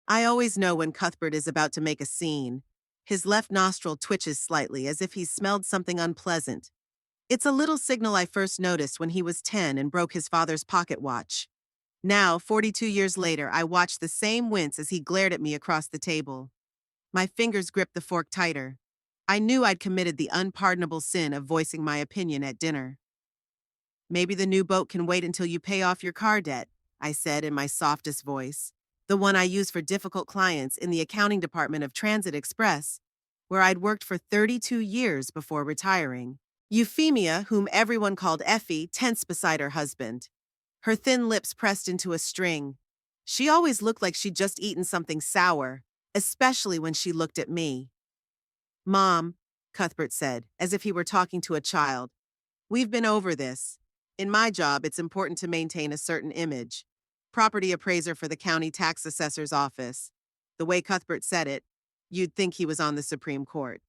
I always know when Cuthbert is about to make a scene. His left nostril twitches slightly as if he smelled something unpleasant. It's a little signal I first noticed when he was 10 and broke his father's pocket watch. Now, 42 years later, I watch the same wince as he glared at me across the table. My fingers gripped the fork tighter. I knew I'd committed the unpardonable sin of voicing my opinion at dinner. Maybe the new boat can wait until you pay off your car debt, I said in my softest voice, the one I use for difficult clients in the accounting department of Transit Express, where I'd worked for 32 years before retiring. Euphemia, whom everyone called Effie, tensed beside her husband. Her thin lips pressed into a string. She always looked like she'd just eaten something sour, especially when she looked at me. Mom, Cuthbert said, as if he were talking to a child, we've been over this. In my job, it's important to maintain a certain image. Property appraiser for the county tax assessor's office. The way Cuthbert said it, you'd think he was on the Supreme Court.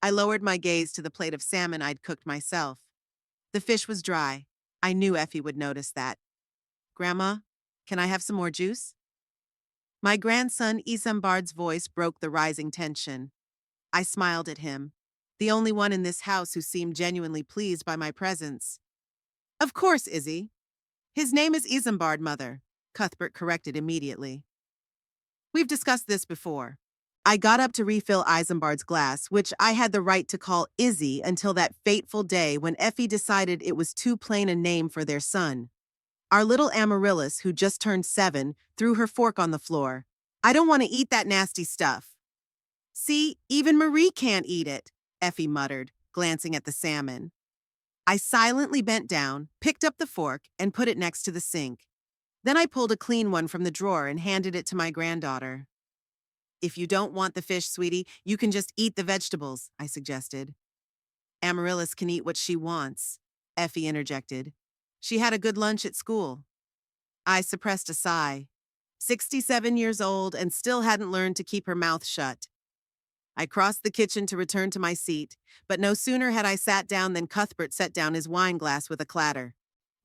I lowered my gaze to the plate of salmon I'd cooked myself. The fish was dry. I knew Effie would notice that. Grandma, can I have some more juice? My grandson Isambard's voice broke the rising tension. I smiled at him, the only one in this house who seemed genuinely pleased by my presence. Of course, Izzy. His name is Isambard, Mother, Cuthbert corrected immediately. We've discussed this before. I got up to refill Isambard's glass, which I had the right to call Izzy until that fateful day when Effie decided it was too plain a name for their son. Our little Amaryllis, who just turned 7, threw her fork on the floor. I don't want to eat that nasty stuff. See, even Marie can't eat it, Effie muttered, glancing at the salmon. I silently bent down, picked up the fork, and put it next to the sink. Then I pulled a clean one from the drawer and handed it to my granddaughter. If you don't want the fish, sweetie, you can just eat the vegetables, I suggested. Amaryllis can eat what she wants, Effie interjected. She had a good lunch at school. I suppressed a sigh. 67 years old and still hadn't learned to keep her mouth shut. I crossed the kitchen to return to my seat, but no sooner had I sat down than Cuthbert set down his wine glass with a clatter.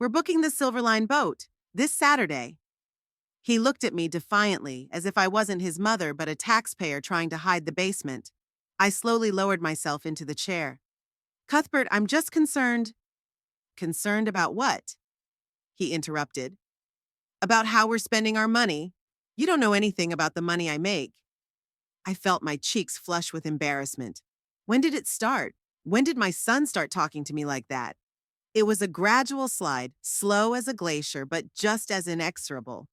We're booking the Silver Line boat, this Saturday. He looked at me defiantly, as if I wasn't his mother but a taxpayer trying to hide the basement. I slowly lowered myself into the chair. Cuthbert, I'm just concerned. Concerned about what? He interrupted. About how we're spending our money. You don't know anything about the money I make. I felt my cheeks flush with embarrassment. When did it start? When did my son start talking to me like that? It was a gradual slide, slow as a glacier, but just as inexorable.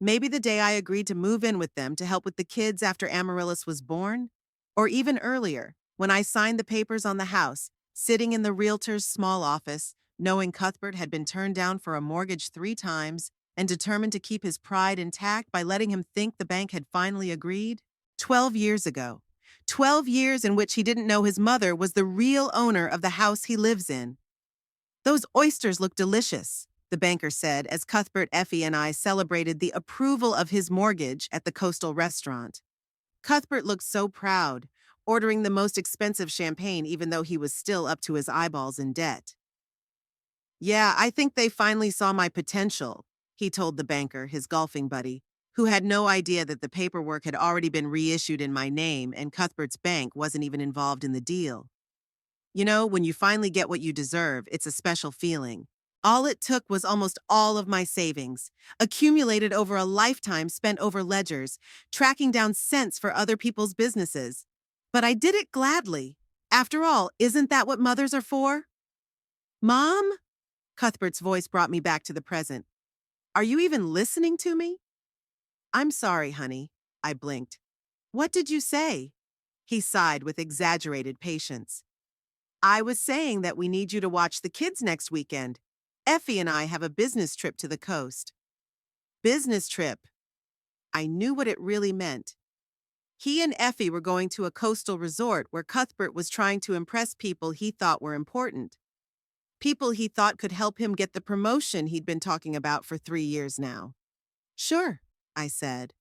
Maybe the day I agreed to move in with them to help with the kids after Amaryllis was born? Or even earlier, when I signed the papers on the house, sitting in the realtor's small office, knowing Cuthbert had been turned down for a mortgage 3 times and determined to keep his pride intact by letting him think the bank had finally agreed? 12 years ago. 12 years in which he didn't know his mother was the real owner of the house he lives in. Those oysters look delicious, the banker said as Cuthbert, Effie, and I celebrated the approval of his mortgage at the coastal restaurant. Cuthbert looked so proud, ordering the most expensive champagne even though he was still up to his eyeballs in debt. Yeah, I think they finally saw my potential, he told the banker, his golfing buddy, who had no idea that the paperwork had already been reissued in my name and Cuthbert's bank wasn't even involved in the deal. You know, when you finally get what you deserve, it's a special feeling. All it took was almost all of my savings, accumulated over a lifetime spent over ledgers, tracking down cents for other people's businesses. But I did it gladly. After all, isn't that what mothers are for? Mom? Cuthbert's voice brought me back to the present. Are you even listening to me? I'm sorry, honey, I blinked. What did you say? He sighed with exaggerated patience. I was saying that we need you to watch the kids next weekend. Effie and I have a business trip to the coast. Business trip. I knew what it really meant. He and Effie were going to a coastal resort where Cuthbert was trying to impress people he thought were important. People he thought could help him get the promotion he'd been talking about for 3 years now. Sure, I said.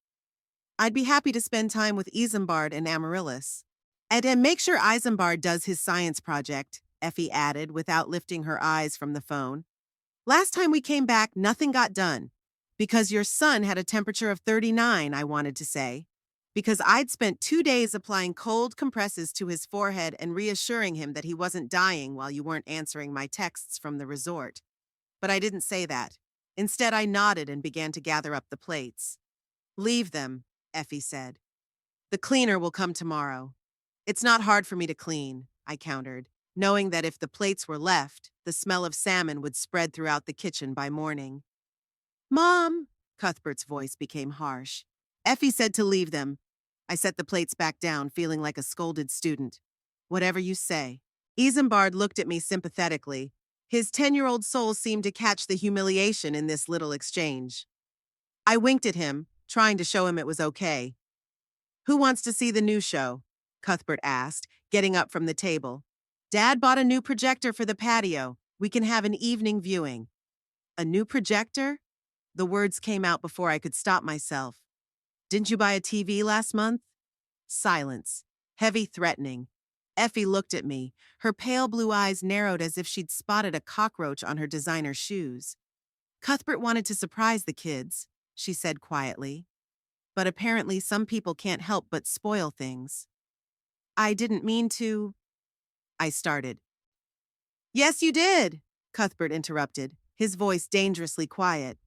I'd be happy to spend time with Isambard and Amaryllis. And make sure Isambard does his science project, Effie added without lifting her eyes from the phone. Last time we came back, nothing got done. Because your son had a temperature of 39, I wanted to say. Because I'd spent 2 days applying cold compresses to his forehead and reassuring him that he wasn't dying while you weren't answering my texts from the resort. But I didn't say that. Instead, I nodded and began to gather up the plates. Leave them, Effie said. The cleaner will come tomorrow. It's not hard for me to clean, I countered, knowing that if the plates were left, the smell of salmon would spread throughout the kitchen by morning. Mom, Cuthbert's voice became harsh. Effie said to leave them. I set the plates back down, feeling like a scolded student. Whatever you say. Isambard looked at me sympathetically. His 10-year-old soul seemed to catch the humiliation in this little exchange. I winked at him, trying to show him it was okay. Who wants to see the new show? Cuthbert asked, getting up from the table. Dad bought a new projector for the patio. We can have an evening viewing. A new projector? The words came out before I could stop myself. Didn't you buy a TV last month? Silence. Heavy threatening. Effie looked at me, her pale blue eyes narrowed as if she'd spotted a cockroach on her designer shoes. Cuthbert wanted to surprise the kids, she said quietly. But apparently some people can't help but spoil things. I didn't mean to... I started. Yes, you did, Cuthbert interrupted, his voice dangerously quiet.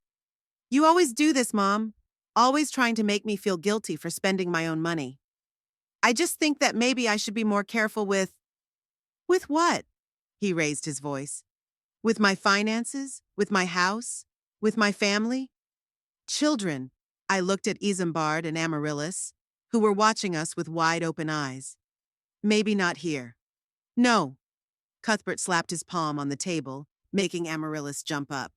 You always do this, Mom. Always trying to make me feel guilty for spending my own money. I just think that maybe I should be more careful with... With what? He raised his voice. With my finances? With my house? With my family? Children. I looked at Isambard and Amaryllis, who were watching us with wide-open eyes. Maybe not here. No. Cuthbert slapped his palm on the table, making Amaryllis jump up.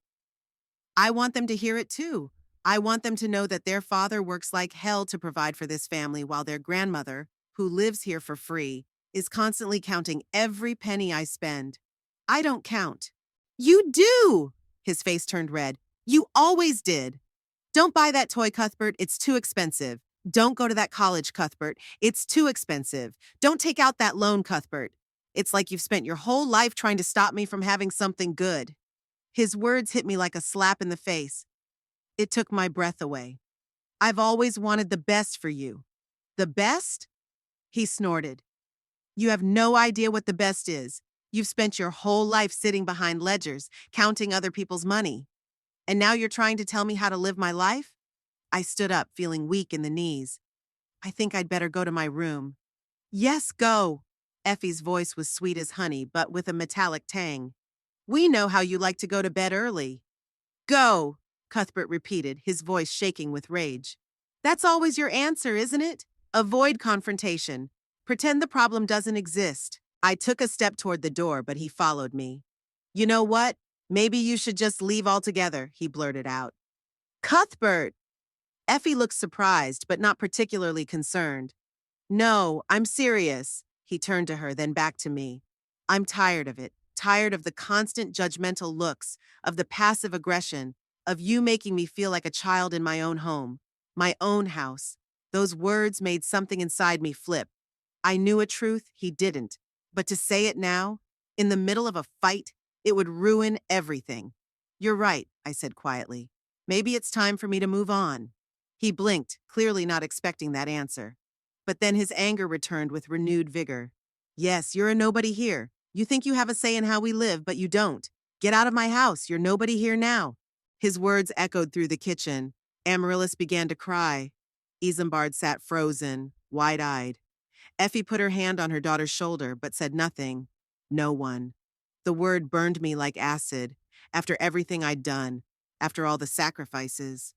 I want them to hear it too. I want them to know that their father works like hell to provide for this family while their grandmother, who lives here for free, is constantly counting every penny I spend. I don't count. You do! His face turned red. You always did. Don't buy that toy, Cuthbert. It's too expensive. Don't go to that college, Cuthbert. It's too expensive. Don't take out that loan, Cuthbert. It's like you've spent your whole life trying to stop me from having something good. His words hit me like a slap in the face. It took my breath away. I've always wanted the best for you. The best? He snorted. You have no idea what the best is. You've spent your whole life sitting behind ledgers, counting other people's money. And now you're trying to tell me how to live my life? I stood up, feeling weak in the knees. I think I'd better go to my room. Yes, go. Effie's voice was sweet as honey, but with a metallic tang. We know how you like to go to bed early. Go, Cuthbert repeated, his voice shaking with rage. That's always your answer, isn't it? Avoid confrontation. Pretend the problem doesn't exist. I took a step toward the door, but he followed me. You know what? Maybe you should just leave altogether, he blurted out. Cuthbert! Effie looked surprised, but not particularly concerned. No, I'm serious. He turned to her, then back to me. I'm tired of it. Tired of the constant judgmental looks, of the passive aggression, of you making me feel like a child in my own home, my own house. Those words made something inside me flip. I knew a truth he didn't, but to say it now, in the middle of a fight, it would ruin everything. You're right, I said quietly. Maybe it's time for me to move on. He blinked, clearly not expecting that answer. But then his anger returned with renewed vigor. Yes, you're a nobody here. You think you have a say in how we live, but you don't. Get out of my house. You're nobody here now. His words echoed through the kitchen. Amaryllis began to cry. Isambard sat frozen, wide-eyed. Effie put her hand on her daughter's shoulder, but said nothing. No one. The word burned me like acid, after everything I'd done, after all the sacrifices.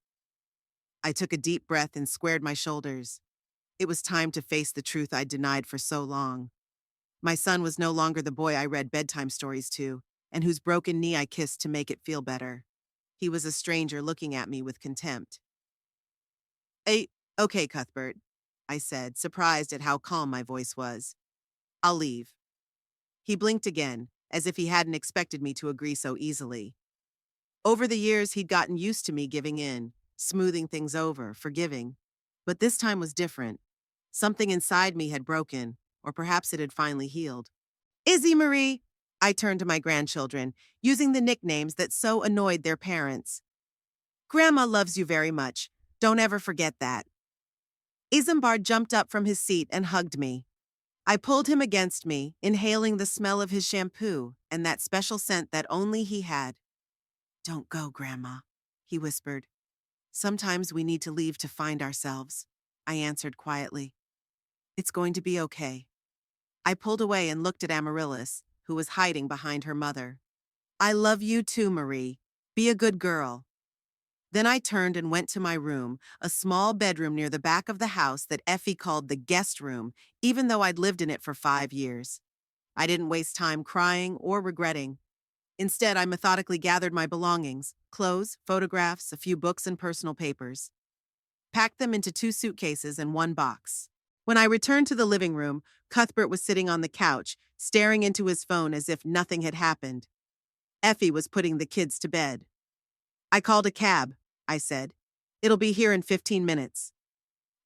I took a deep breath and squared my shoulders. It was time to face the truth I'd denied for so long. My son was no longer the boy I read bedtime stories to, and whose broken knee I kissed to make it feel better. He was a stranger looking at me with contempt. Okay, Cuthbert, I said, surprised at how calm my voice was. I'll leave. He blinked again, as if he hadn't expected me to agree so easily. Over the years, he'd gotten used to me giving in, smoothing things over, forgiving. But this time was different. Something inside me had broken, or perhaps it had finally healed. Izzy Marie! I turned to my grandchildren, using the nicknames that so annoyed their parents. Grandma loves you very much. Don't ever forget that. Isambard jumped up from his seat and hugged me. I pulled him against me, inhaling the smell of his shampoo and that special scent that only he had. Don't go, Grandma, he whispered. Sometimes we need to leave to find ourselves, I answered quietly. It's going to be okay. I pulled away and looked at Amaryllis, who was hiding behind her mother. I love you too, Marie. Be a good girl. Then I turned and went to my room, a small bedroom near the back of the house that Effie called the guest room, even though I'd lived in it for 5 years. I didn't waste time crying or regretting. Instead, I methodically gathered my belongings, clothes, photographs, a few books and personal papers. Packed them into 2 suitcases and 1 box. When I returned to the living room, Cuthbert was sitting on the couch, staring into his phone as if nothing had happened. Effie was putting the kids to bed. I called a cab, I said. It'll be here in 15 minutes.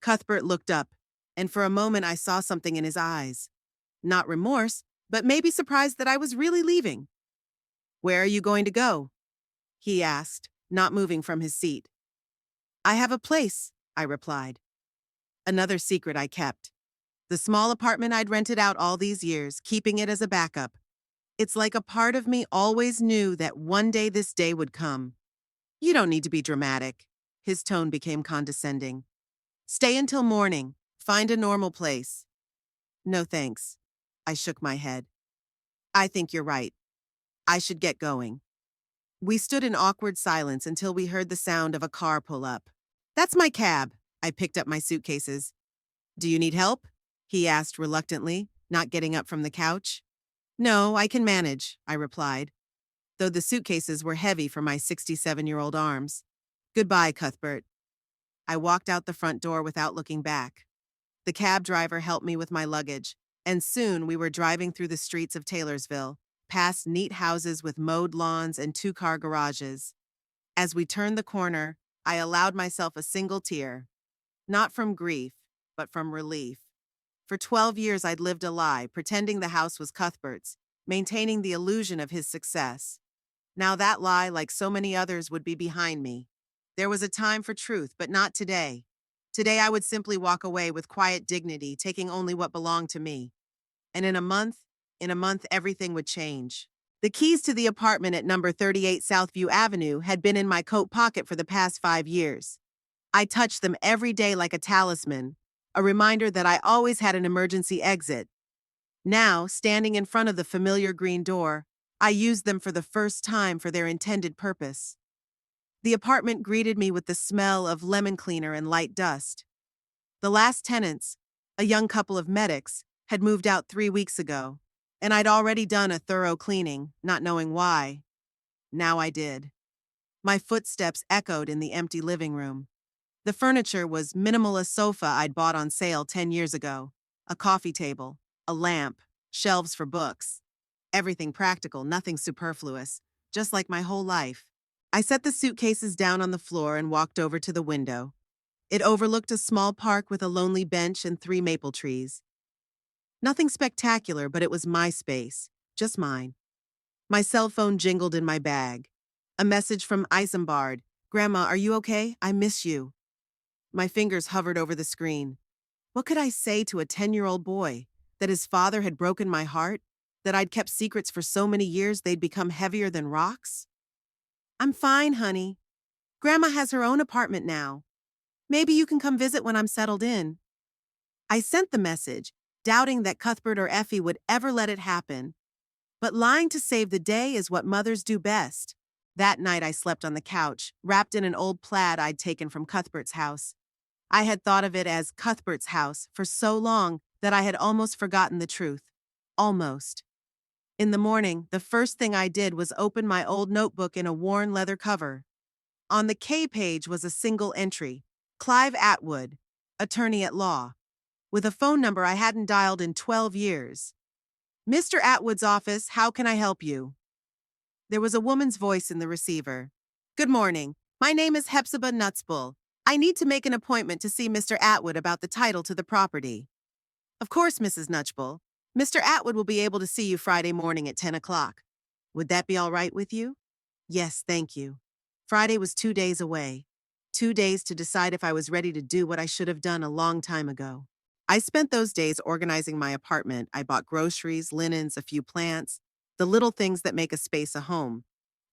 Cuthbert looked up, and for a moment I saw something in his eyes. Not remorse, but maybe surprised that I was really leaving. Where are you going to go? He asked, not moving from his seat. I have a place, I replied. Another secret I kept. The small apartment I'd rented out all these years, keeping it as a backup. It's like a part of me always knew that one day this day would come. You don't need to be dramatic. His tone became condescending. Stay until morning. Find a normal place. No thanks. I shook my head. I think you're right. I should get going. We stood in awkward silence until we heard the sound of a car pull up. That's my cab. I picked up my suitcases. Do you need help? He asked reluctantly, not getting up from the couch. No, I can manage, I replied, though the suitcases were heavy for my 67-year-old arms. Goodbye, Cuthbert. I walked out the front door without looking back. The cab driver helped me with my luggage, and soon we were driving through the streets of Taylorsville, past neat houses with mowed lawns and 2-car garages. As we turned the corner, I allowed myself a single tear. Not from grief, but from relief. For 12 years I'd lived a lie, pretending the house was Cuthbert's, maintaining the illusion of his success. Now that lie, like so many others, would be behind me. There was a time for truth, but not today. Today I would simply walk away with quiet dignity, taking only what belonged to me. And in a month, everything would change. The keys to the apartment at number 38 Southview Avenue had been in my coat pocket for the past 5 years. I touched them every day like a talisman, a reminder that I always had an emergency exit. Now, standing in front of the familiar green door, I used them for the first time for their intended purpose. The apartment greeted me with the smell of lemon cleaner and light dust. The last tenants, a young couple of medics, had moved out 3 weeks ago, and I'd already done a thorough cleaning, not knowing why. Now I did. My footsteps echoed in the empty living room. The furniture was minimalist sofa I'd bought on sale 10 years ago, a coffee table, a lamp, shelves for books. Everything practical, nothing superfluous, just like my whole life. I set the suitcases down on the floor and walked over to the window. It overlooked a small park with a lonely bench and 3 maple trees. Nothing spectacular, but it was my space, just mine. My cell phone jingled in my bag. A message from Isambard. Grandma, are you okay? I miss you. My fingers hovered over the screen. What could I say to a 10-year-old boy? That his father had broken my heart? That I'd kept secrets for so many years they'd become heavier than rocks? I'm fine, honey. Grandma has her own apartment now. Maybe you can come visit when I'm settled in. I sent the message, doubting that Cuthbert or Effie would ever let it happen. But lying to save the day is what mothers do best. That night I slept on the couch, wrapped in an old plaid I'd taken from Cuthbert's house. I had thought of it as Cuthbert's house for so long that I had almost forgotten the truth. Almost. In the morning, the first thing I did was open my old notebook in a worn leather cover. On the K page was a single entry, Clive Atwood, attorney at law, with a phone number I hadn't dialed in 12 years. Mr. Atwood's office, how can I help you? There was a woman's voice in the receiver. Good morning. My name is Hepzibah Nutsbull. I need to make an appointment to see Mr. Atwood about the title to the property. Of course, Mrs. Nutsbull. Mr. Atwood will be able to see you Friday morning at 10 o'clock. Would that be all right with you? Yes, thank you. Friday was 2 days away. 2 days to decide if I was ready to do what I should have done a long time ago. I spent those days organizing my apartment. I bought groceries, linens, a few plants, the little things that make a space a home.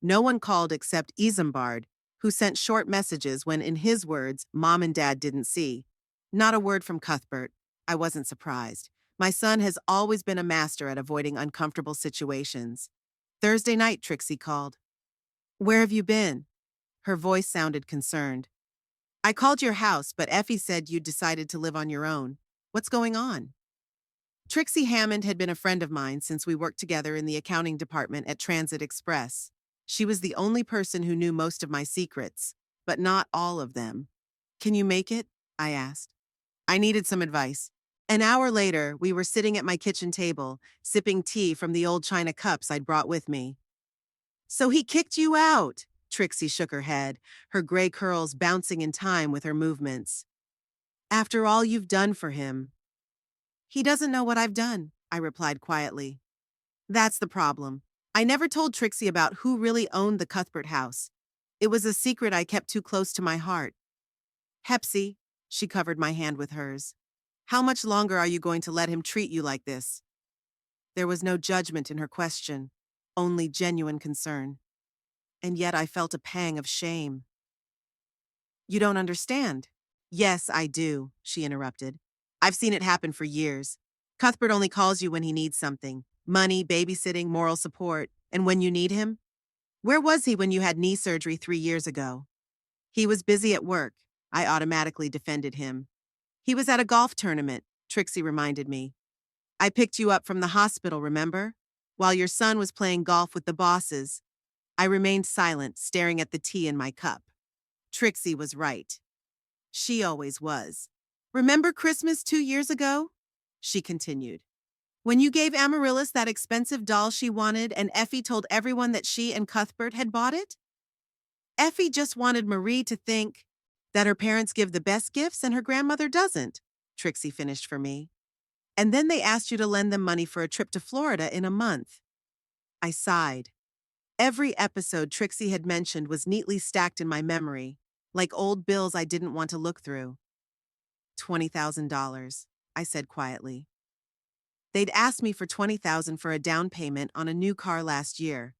No one called except Isambard, who sent short messages when, in his words, Mom and Dad didn't see. Not a word from Cuthbert. I wasn't surprised. My son has always been a master at avoiding uncomfortable situations. Thursday night, Trixie called. "Where have you been?" Her voice sounded concerned. "I called your house, but Effie said you'd decided to live on your own. What's going on?" Trixie Hammond had been a friend of mine since we worked together in the accounting department at Transit Express. She was the only person who knew most of my secrets, but not all of them. "Can you make it?" I asked. I needed some advice. An hour later, we were sitting at my kitchen table, sipping tea from the old china cups I'd brought with me. "So he kicked you out?" Trixie shook her head, her gray curls bouncing in time with her movements. "After all you've done for him." "He doesn't know what I've done," I replied quietly. That's the problem. I never told Trixie about who really owned the Cuthbert house. It was a secret I kept too close to my heart. "Hepsy," she covered my hand with hers. "How much longer are you going to let him treat you like this?" There was no judgment in her question, only genuine concern. And yet I felt a pang of shame. "You don't understand." "Yes, I do," she interrupted. "I've seen it happen for years. Cuthbert only calls you when he needs something. Money, babysitting, moral support. And when you need him? Where was he when you had knee surgery 3 years ago?" "He was busy at work." I automatically defended him. "He was at a golf tournament," Trixie reminded me. "I picked you up from the hospital, remember? While your son was playing golf with the bosses." I remained silent, staring at the tea in my cup. Trixie was right. She always was. "Remember Christmas 2 years ago?" she continued. "When you gave Amaryllis that expensive doll she wanted and Effie told everyone that she and Cuthbert had bought it? Effie just wanted Marie to think that her parents give the best gifts and her grandmother doesn't," Trixie finished for me. "And then they asked you to lend them money for a trip to Florida in a month." I sighed. Every episode Trixie had mentioned was neatly stacked in my memory, like old bills I didn't want to look through. $20,000, I said quietly. They'd asked me for $20,000 for a down payment on a new car last year.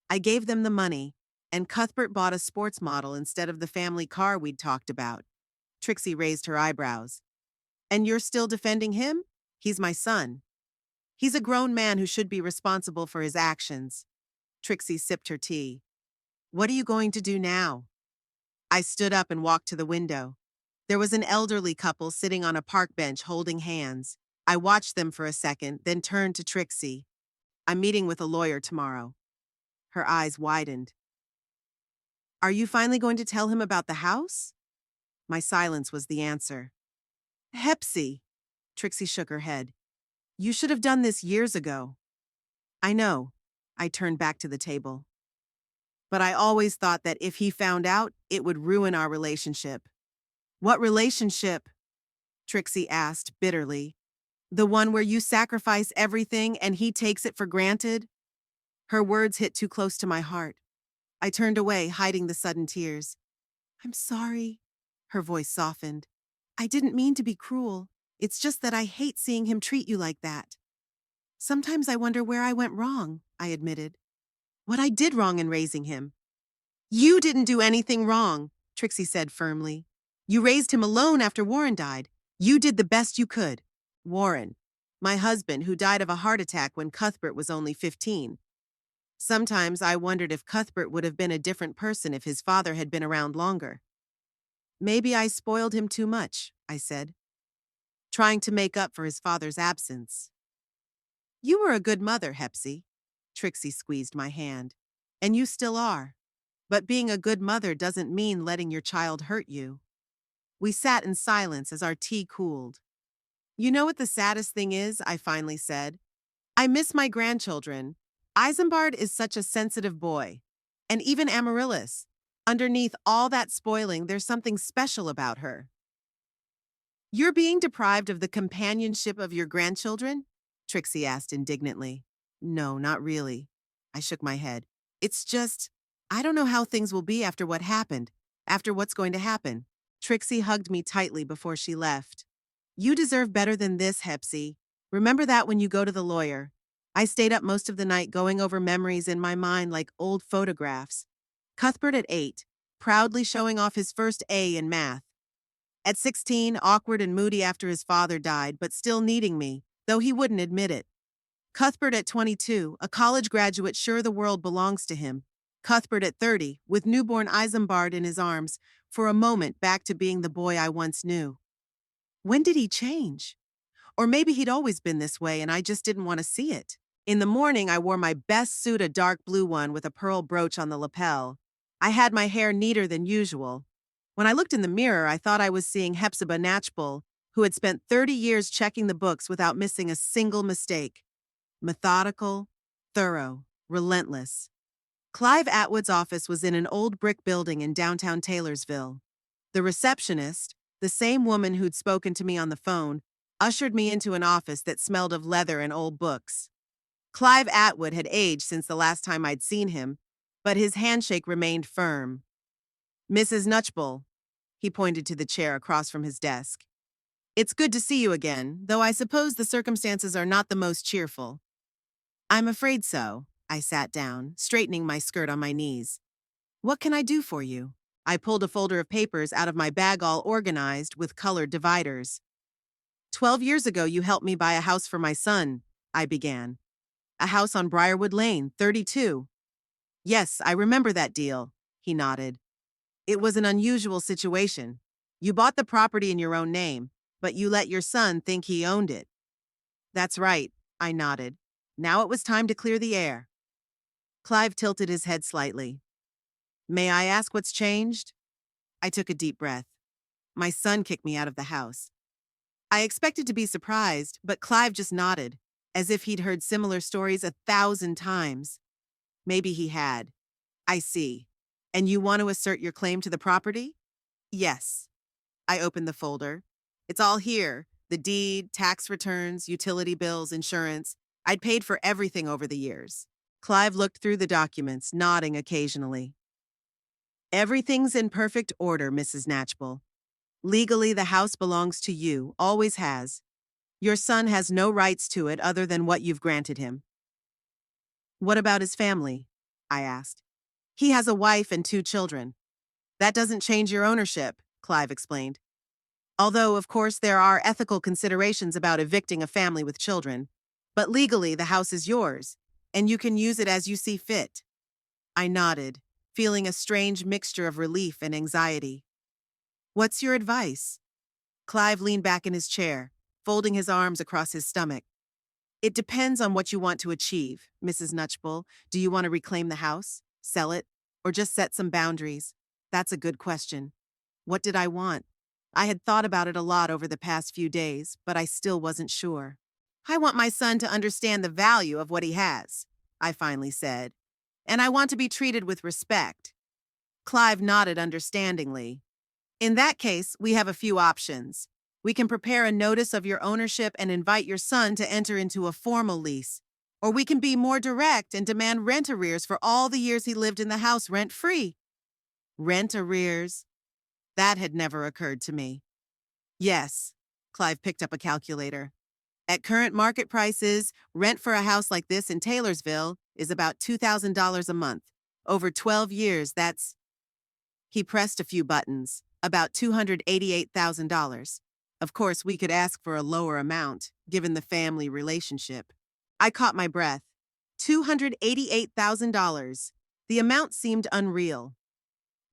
I gave them the money, and Cuthbert bought a sports model instead of the family car we'd talked about. Trixie raised her eyebrows. "And you're still defending him? He's my son. He's a grown man who should be responsible for his actions." Trixie sipped her tea. "What are you going to do now?" I stood up and walked to the window. There was an elderly couple sitting on a park bench holding hands. I watched them for a second, then turned to Trixie. "I'm meeting with a lawyer tomorrow." Her eyes widened. "Are you finally going to tell him about the house?" My silence was the answer. "Hepsy," Trixie shook her head. "You should have done this years ago." "I know." I turned back to the table. "But I always thought that if he found out, it would ruin our relationship." "What relationship?" Trixie asked bitterly. "The one where you sacrifice everything and he takes it for granted?" Her words hit too close to my heart. I turned away, hiding the sudden tears. "I'm sorry." Her voice softened. "I didn't mean to be cruel. It's just that I hate seeing him treat you like that." "Sometimes I wonder where I went wrong," I admitted. "What I did wrong in raising him." "You didn't do anything wrong," Trixie said firmly. "You raised him alone after Warren died. You did the best you could." Warren, my husband, who died of a heart attack when Cuthbert was only 15. Sometimes I wondered if Cuthbert would have been a different person if his father had been around longer. "Maybe I spoiled him too much," I said, trying to make up for his father's absence. "You were a good mother, Hepsy." Trixie squeezed my hand. "And you still are. But being a good mother doesn't mean letting your child hurt you." We sat in silence as our tea cooled. "You know what the saddest thing is?" I finally said. "I miss my grandchildren. Isambard is such a sensitive boy. And even Amaryllis. Underneath all that spoiling, there's something special about her." "You're being deprived of the companionship of your grandchildren?" Trixie asked indignantly. "No, not really." I shook my head. "It's just, I don't know how things will be after what happened, after what's going to happen. Trixie hugged me tightly before she left. You deserve better than this, Hepsy. Remember that when you go to the lawyer. I stayed up most of the night going over memories in my mind like old photographs. Cuthbert at 8, proudly showing off his first A in math. At 16, awkward and moody after his father died, but still needing me, though he wouldn't admit it. Cuthbert at 22, a college graduate sure the world belongs to him. Cuthbert at 30, with newborn Isambard in his arms, for a moment back to being the boy I once knew. When did he change? Or maybe he'd always been this way and I just didn't want to see it. In the morning, I wore my best suit, a dark blue one with a pearl brooch on the lapel. I had my hair neater than usual. When I looked in the mirror, I thought I was seeing Hepzibah Natchbull, who had spent 30 years checking the books without missing a single mistake. Methodical, thorough, relentless. Clive Atwood's office was in an old brick building in downtown Taylorsville. The receptionist, the same woman who'd spoken to me on the phone, ushered me into an office that smelled of leather and old books. Clive Atwood had aged since the last time I'd seen him, but his handshake remained firm. Mrs. Nutchbull, he pointed to the chair across from his desk. It's good to see you again, though I suppose the circumstances are not the most cheerful. I'm afraid so. I sat down, straightening my skirt on my knees. What can I do for you? I pulled a folder of papers out of my bag, all organized with colored dividers. 12 years ago, you helped me buy a house for my son, I began. A house on Briarwood Lane, 32. Yes, I remember that deal, he nodded. It was an unusual situation. You bought the property in your own name, but you let your son think he owned it. That's right, I nodded. Now it was time to clear the air. Clive tilted his head slightly. May I ask what's changed? I took a deep breath. My son kicked me out of the house. I expected to be surprised, but Clive just nodded, as if he'd heard similar stories 1,000 times. Maybe he had. I see. And you want to assert your claim to the property? Yes. I opened the folder. It's all here. The deed, tax returns, utility bills, insurance. I'd paid for everything over the years. Clive looked through the documents, nodding occasionally. Everything's in perfect order, Mrs. Natchbull. Legally, the house belongs to you, always has. Your son has no rights to it other than what you've granted him. What about his family? I asked. He has a wife and 2 children. That doesn't change your ownership, Clive explained. Although, of course, there are ethical considerations about evicting a family with children. But legally, the house is yours, and you can use it as you see fit. I nodded, feeling a strange mixture of relief and anxiety. What's your advice? Clive leaned back in his chair, folding his arms across his stomach. It depends on what you want to achieve, Mrs. Nutchbull. Do you want to reclaim the house, sell it, or just set some boundaries? That's a good question. What did I want? I had thought about it a lot over the past few days, but I still wasn't sure. I want my son to understand the value of what he has, I finally said. And I want to be treated with respect. Clive nodded understandingly. In that case, we have a few options. We can prepare a notice of your ownership and invite your son to enter into a formal lease. Or we can be more direct and demand rent arrears for all the years he lived in the house rent-free. Rent arrears? That had never occurred to me. Yes, Clive picked up a calculator. At current market prices, rent for a house like this in Taylorsville is about $2,000 a month. Over 12 years, that's... He pressed a few buttons, about $288,000. Of course, we could ask for a lower amount, given the family relationship. I caught my breath. $288,000. The amount seemed unreal.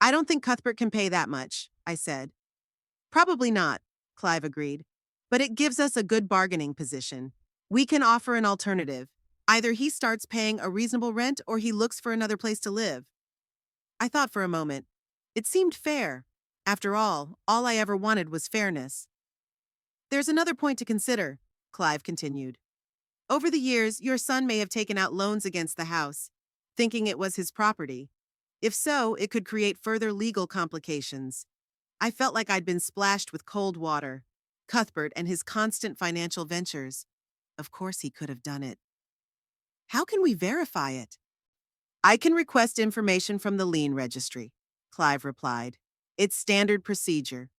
I don't think Cuthbert can pay that much, I said. Probably not, Clive agreed. But it gives us a good bargaining position. We can offer an alternative. Either he starts paying a reasonable rent or he looks for another place to live. I thought for a moment. It seemed fair. After all I ever wanted was fairness. There's another point to consider, Clive continued. Over the years, your son may have taken out loans against the house, thinking it was his property. If so, it could create further legal complications. I felt like I'd been splashed with cold water. Cuthbert and his constant financial ventures. Of course he could have done it. How can we verify it? I can request information from the lien registry, Clive replied. It's standard procedure.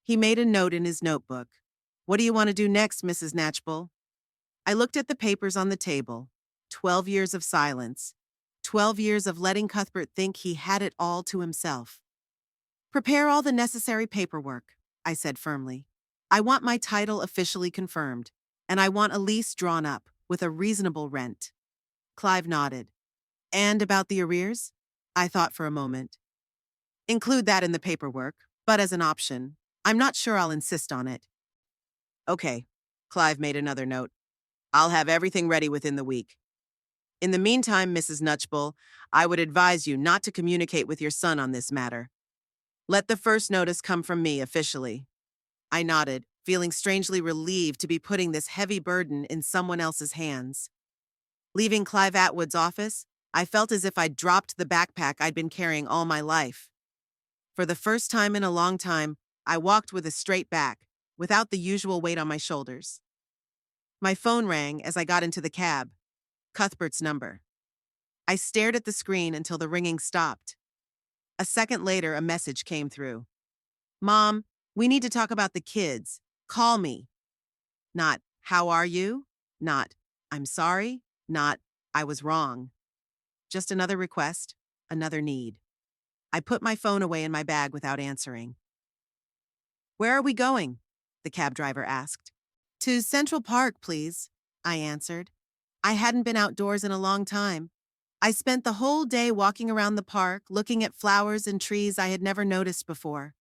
He made a note in his notebook. What do you want to do next, Mrs. Natchbull? I looked at the papers on the table. 12 years of silence. 12 years of letting Cuthbert think he had it all to himself. Prepare all the necessary paperwork, I said firmly. I want my title officially confirmed, and I want a lease drawn up with a reasonable rent. Clive nodded. And about the arrears? I thought for a moment. Include that in the paperwork, but as an option. I'm not sure I'll insist on it. Okay, Clive made another note. I'll have everything ready within the week. In the meantime, Mrs. Nutchbull, I would advise you not to communicate with your son on this matter. Let the first notice come from me officially. I nodded, feeling strangely relieved to be putting this heavy burden in someone else's hands. Leaving Clive Atwood's office, I felt as if I'd dropped the backpack I'd been carrying all my life. For the first time in a long time, I walked with a straight back, without the usual weight on my shoulders. My phone rang as I got into the cab. Cuthbert's number. I stared at the screen until the ringing stopped. A second later, a message came through. Mom, we need to talk about the kids. Call me. Not, how are you? Not, I'm sorry. Not, I was wrong. Just another request, another need. I put my phone away in my bag without answering. Where are we going? The cab driver asked. To Central Park, please, I answered. I hadn't been outdoors in a long time. I spent the whole day walking around the park, looking at flowers and trees I had never noticed before.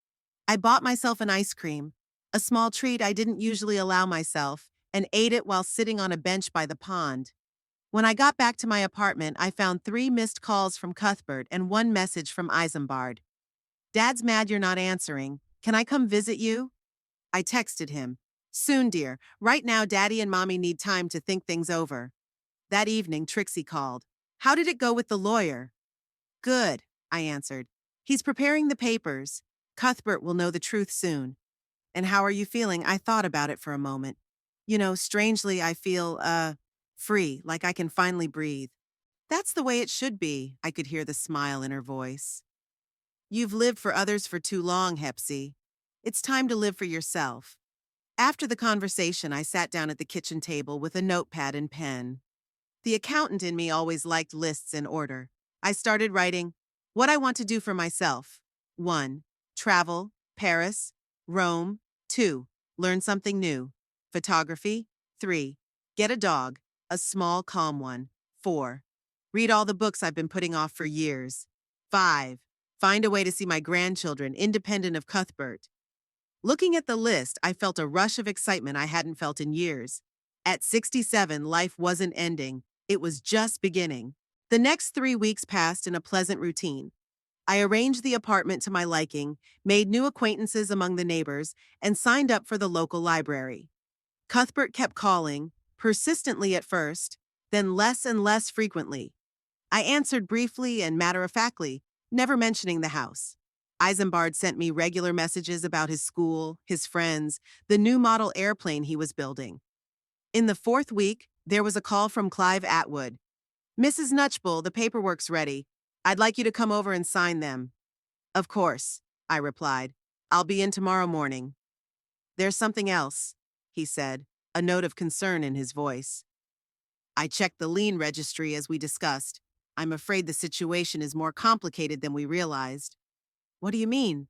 I bought myself an ice cream, a small treat I didn't usually allow myself, and ate it while sitting on a bench by the pond. When I got back to my apartment, I found 3 missed calls from Cuthbert and 1 message from Isambard. Dad's mad you're not answering. Can I come visit you? I texted him. Soon, dear. Right now, Daddy and Mommy need time to think things over. That evening, Trixie called. How did it go with the lawyer? Good, I answered. He's preparing the papers. Cuthbert will know the truth soon. And how are you feeling? I thought about it for a moment. Strangely, I feel, free, like I can finally breathe. That's the way it should be, I could hear the smile in her voice. You've lived for others for too long, Hepsy. It's time to live for yourself. After the conversation, I sat down at the kitchen table with a notepad and pen. The accountant in me always liked lists in order. I started writing what I want to do for myself. 1. Travel, Paris, Rome. 2. Learn something new. Photography. 3. Get a dog, a small, calm one. 4. Read all the books I've been putting off for years. 5. Find a way to see my grandchildren independent of Cuthbert. Looking at the list, I felt a rush of excitement I hadn't felt in years. At 67, life wasn't ending. It was just beginning. The next 3 weeks passed in a pleasant routine. I arranged the apartment to my liking, made new acquaintances among the neighbors, and signed up for the local library. Cuthbert kept calling, persistently at first, then less and less frequently. I answered briefly and matter-of-factly, never mentioning the house. Isambard sent me regular messages about his school, his friends, the new model airplane he was building. In the 4th week, there was a call from Clive Atwood. Mrs. Nutchbull, the paperwork's ready. I'd like you to come over and sign them. Of course, I replied. I'll be in tomorrow morning. There's something else, he said, a note of concern in his voice. I checked the lien registry as we discussed. I'm afraid the situation is more complicated than we realized. What do you mean?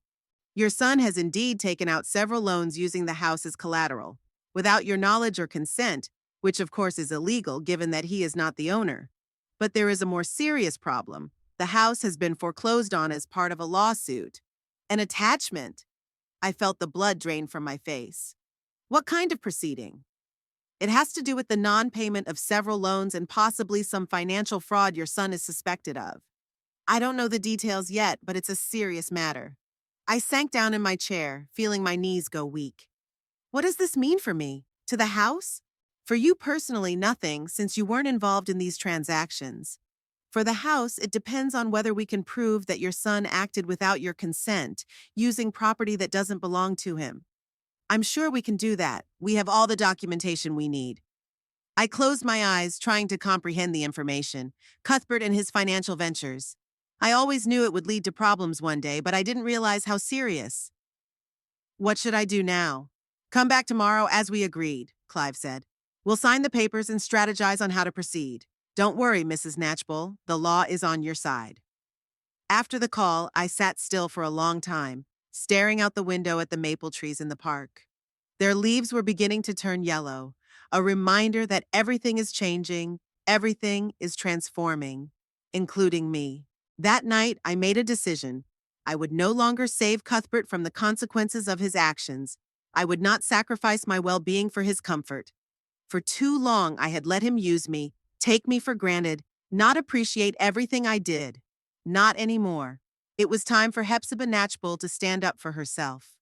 Your son has indeed taken out several loans using the house as collateral, without your knowledge or consent, which of course is illegal given that he is not the owner. But there is a more serious problem. The house has been foreclosed on as part of a lawsuit. An attachment. I felt the blood drain from my face. What kind of proceeding? It has to do with the non-payment of several loans and possibly some financial fraud your son is suspected of. I don't know the details yet, but it's a serious matter. I sank down in my chair, feeling my knees go weak. What does this mean for me? To the house? For you personally, nothing, since you weren't involved in these transactions. For the house, it depends on whether we can prove that your son acted without your consent, using property that doesn't belong to him. I'm sure we can do that. We have all the documentation we need. I closed my eyes, trying to comprehend the information. Cuthbert and his financial ventures. I always knew it would lead to problems one day, but I didn't realize how serious. What should I do now? Come back tomorrow as we agreed, Clive said. We'll sign the papers and strategize on how to proceed. Don't worry, Mrs. Natchbull, the law is on your side. After the call, I sat still for a long time, staring out the window at the maple trees in the park. Their leaves were beginning to turn yellow, a reminder that everything is changing, everything is transforming, including me. That night, I made a decision. I would no longer save Cuthbert from the consequences of his actions. I would not sacrifice my well-being for his comfort. For too long, I had let him use me, take me for granted, not appreciate everything I did. Not anymore. It was time for Hepzibah Natchbull to stand up for herself.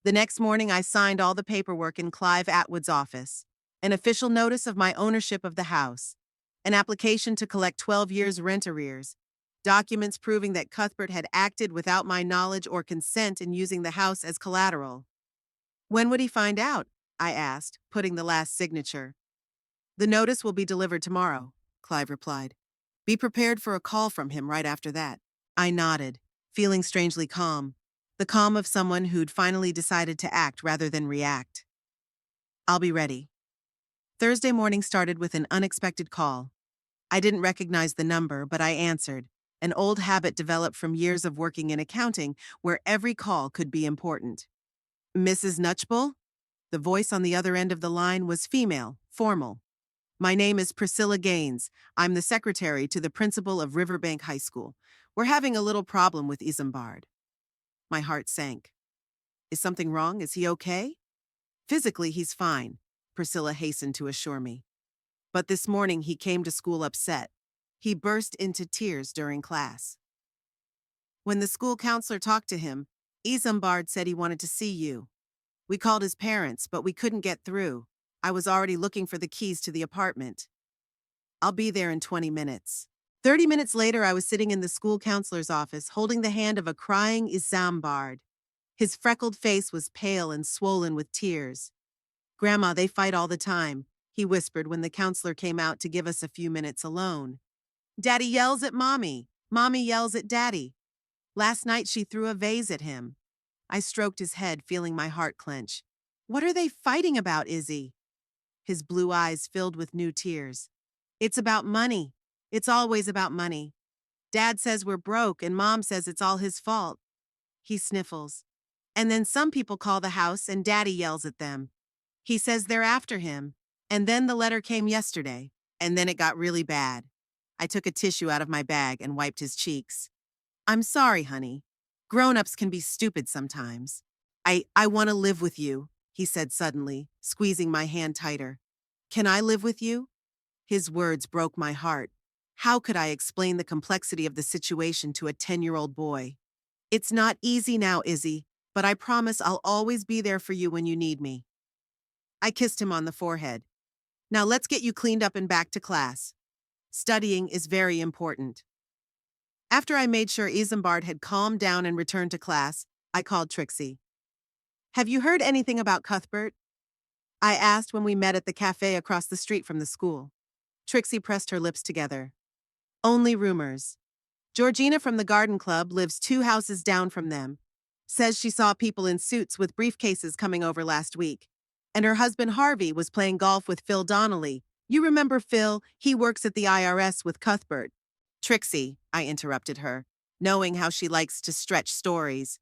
The next morning, I signed all the paperwork in Clive Atwood's office. An official notice of my ownership of the house. An application to collect 12 years' rent arrears. Documents proving that Cuthbert had acted without my knowledge or consent in using the house as collateral. When would he find out? I asked, putting the last signature. The notice will be delivered tomorrow, Clive replied. Be prepared for a call from him right after that. I nodded, feeling strangely calm. The calm of someone who'd finally decided to act rather than react. I'll be ready. Thursday morning started with an unexpected call. I didn't recognize the number, but I answered, an old habit developed from years of working in accounting where every call could be important. Mrs. Natchbull? The voice on the other end of the line was female, formal. My name is Priscilla Gaines. I'm the secretary to the principal of Riverbank High School. We're having a little problem with Isambard. My heart sank. Is something wrong? Is he okay? Physically, he's fine, Priscilla hastened to assure me. But this morning he came to school upset. He burst into tears during class. When the school counselor talked to him, Isambard said he wanted to see you. We called his parents, but we couldn't get through. I was already looking for the keys to the apartment. I'll be there in 20 minutes. 30 minutes later, I was sitting in the school counselor's office, holding the hand of a crying Isambard. His freckled face was pale and swollen with tears. Grandma, they fight all the time, he whispered when the counselor came out to give us a few minutes alone. Daddy yells at Mommy. Mommy yells at Daddy. Last night she threw a vase at him. I stroked his head, feeling my heart clench. What are they fighting about, Izzy? His blue eyes filled with new tears. It's about money. It's always about money. Dad says we're broke and Mom says it's all his fault. He sniffles. And then some people call the house and Daddy yells at them. He says they're after him. And then the letter came yesterday. And then it got really bad. I took a tissue out of my bag and wiped his cheeks. I'm sorry, honey. Grown-ups can be stupid sometimes. I want to live with you, he said suddenly, squeezing my hand tighter. Can I live with you? His words broke my heart. How could I explain the complexity of the situation to a 10-year-old boy? It's not easy now, Izzy, but I promise I'll always be there for you when you need me. I kissed him on the forehead. Now let's get you cleaned up and back to class. Studying is very important. After I made sure Isambard had calmed down and returned to class, I called Trixie. Have you heard anything about Cuthbert? I asked when we met at the cafe across the street from the school. Trixie pressed her lips together. Only rumors. Georgina from the garden club lives 2 houses down from them. Says she saw people in suits with briefcases coming over last week. And her husband Harvey was playing golf with Phil Donnelly. You remember Phil? He works at the IRS with Cuthbert. Trixie, I interrupted her, knowing how she likes to stretch stories.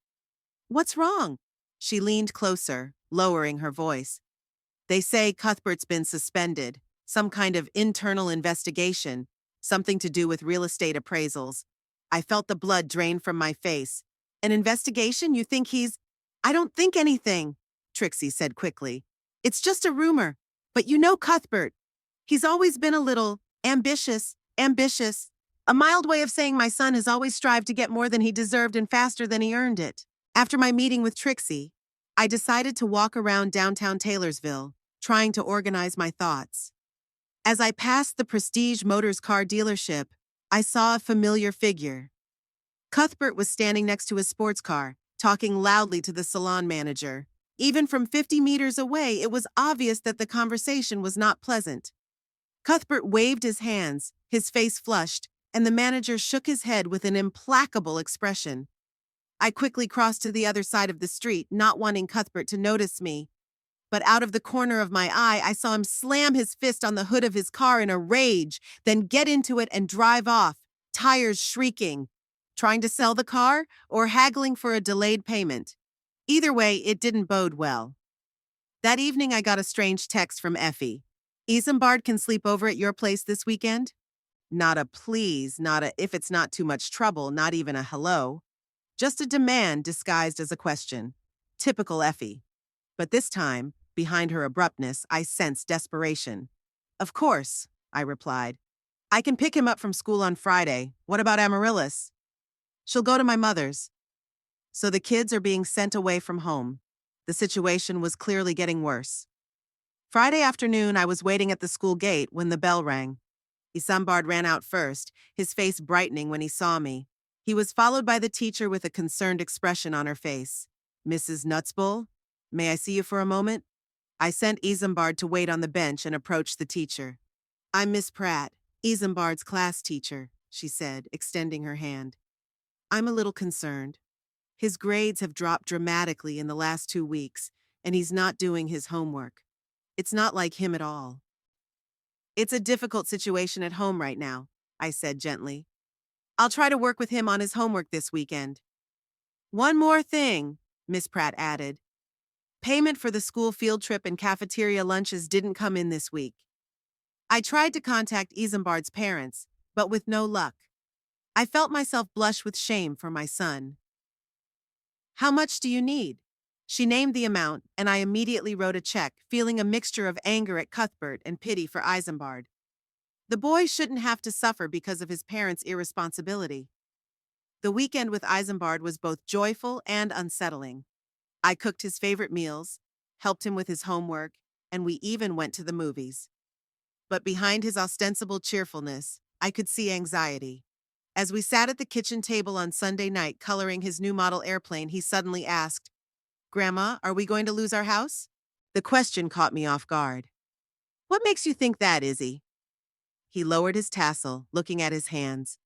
What's wrong? She leaned closer, lowering her voice. They say Cuthbert's been suspended, some kind of internal investigation, something to do with real estate appraisals. I felt the blood drain from my face. An investigation? You think he's... I don't think anything, Trixie said quickly. It's just a rumor. But you know Cuthbert. He's always been a little ambitious. A mild way of saying my son has always strived to get more than he deserved and faster than he earned it. After my meeting with Trixie, I decided to walk around downtown Taylorsville, trying to organize my thoughts. As I passed the Prestige Motors car dealership, I saw a familiar figure. Cuthbert was standing next to his sports car, talking loudly to the salon manager. Even from 50 meters away, it was obvious that the conversation was not pleasant. Cuthbert waved his hands, his face flushed, and the manager shook his head with an implacable expression. I quickly crossed to the other side of the street, not wanting Cuthbert to notice me. But out of the corner of my eye, I saw him slam his fist on the hood of his car in a rage, then get into it and drive off, tires shrieking. Trying to sell the car or haggling for a delayed payment. Either way, it didn't bode well. That evening, I got a strange text from Effie. Isambard can sleep over at your place this weekend? Not a please, not a if it's not too much trouble, not even a hello. Just a demand disguised as a question. Typical Effie. But this time, behind her abruptness, I sensed desperation. Of course, I replied. I can pick him up from school on Friday. What about Amaryllis? She'll go to my mother's. So the kids are being sent away from home. The situation was clearly getting worse. Friday afternoon, I was waiting at the school gate when the bell rang. Isambard ran out first, his face brightening when he saw me. He was followed by the teacher with a concerned expression on her face. Mrs. Nutsbull, may I see you for a moment? I sent Isambard to wait on the bench and approached the teacher. I'm Miss Pratt, Isambard's class teacher, she said, extending her hand. I'm a little concerned. His grades have dropped dramatically in the last 2 weeks, and he's not doing his homework. It's not like him at all. It's a difficult situation at home right now, I said gently. I'll try to work with him on his homework this weekend. One more thing, Miss Pratt added. Payment for the school field trip and cafeteria lunches didn't come in this week. I tried to contact Isambard's parents, but with no luck. I felt myself blush with shame for my son. How much do you need? She named the amount, and I immediately wrote a check, feeling a mixture of anger at Cuthbert and pity for Isambard. The boy shouldn't have to suffer because of his parents' irresponsibility. The weekend with Isambard was both joyful and unsettling. I cooked his favorite meals, helped him with his homework, and we even went to the movies. But behind his ostensible cheerfulness, I could see anxiety. As we sat at the kitchen table on Sunday night coloring his new model airplane, he suddenly asked, Grandma, are we going to lose our house? The question caught me off guard. What makes you think that, Izzy? He lowered his tassel, looking at his hands.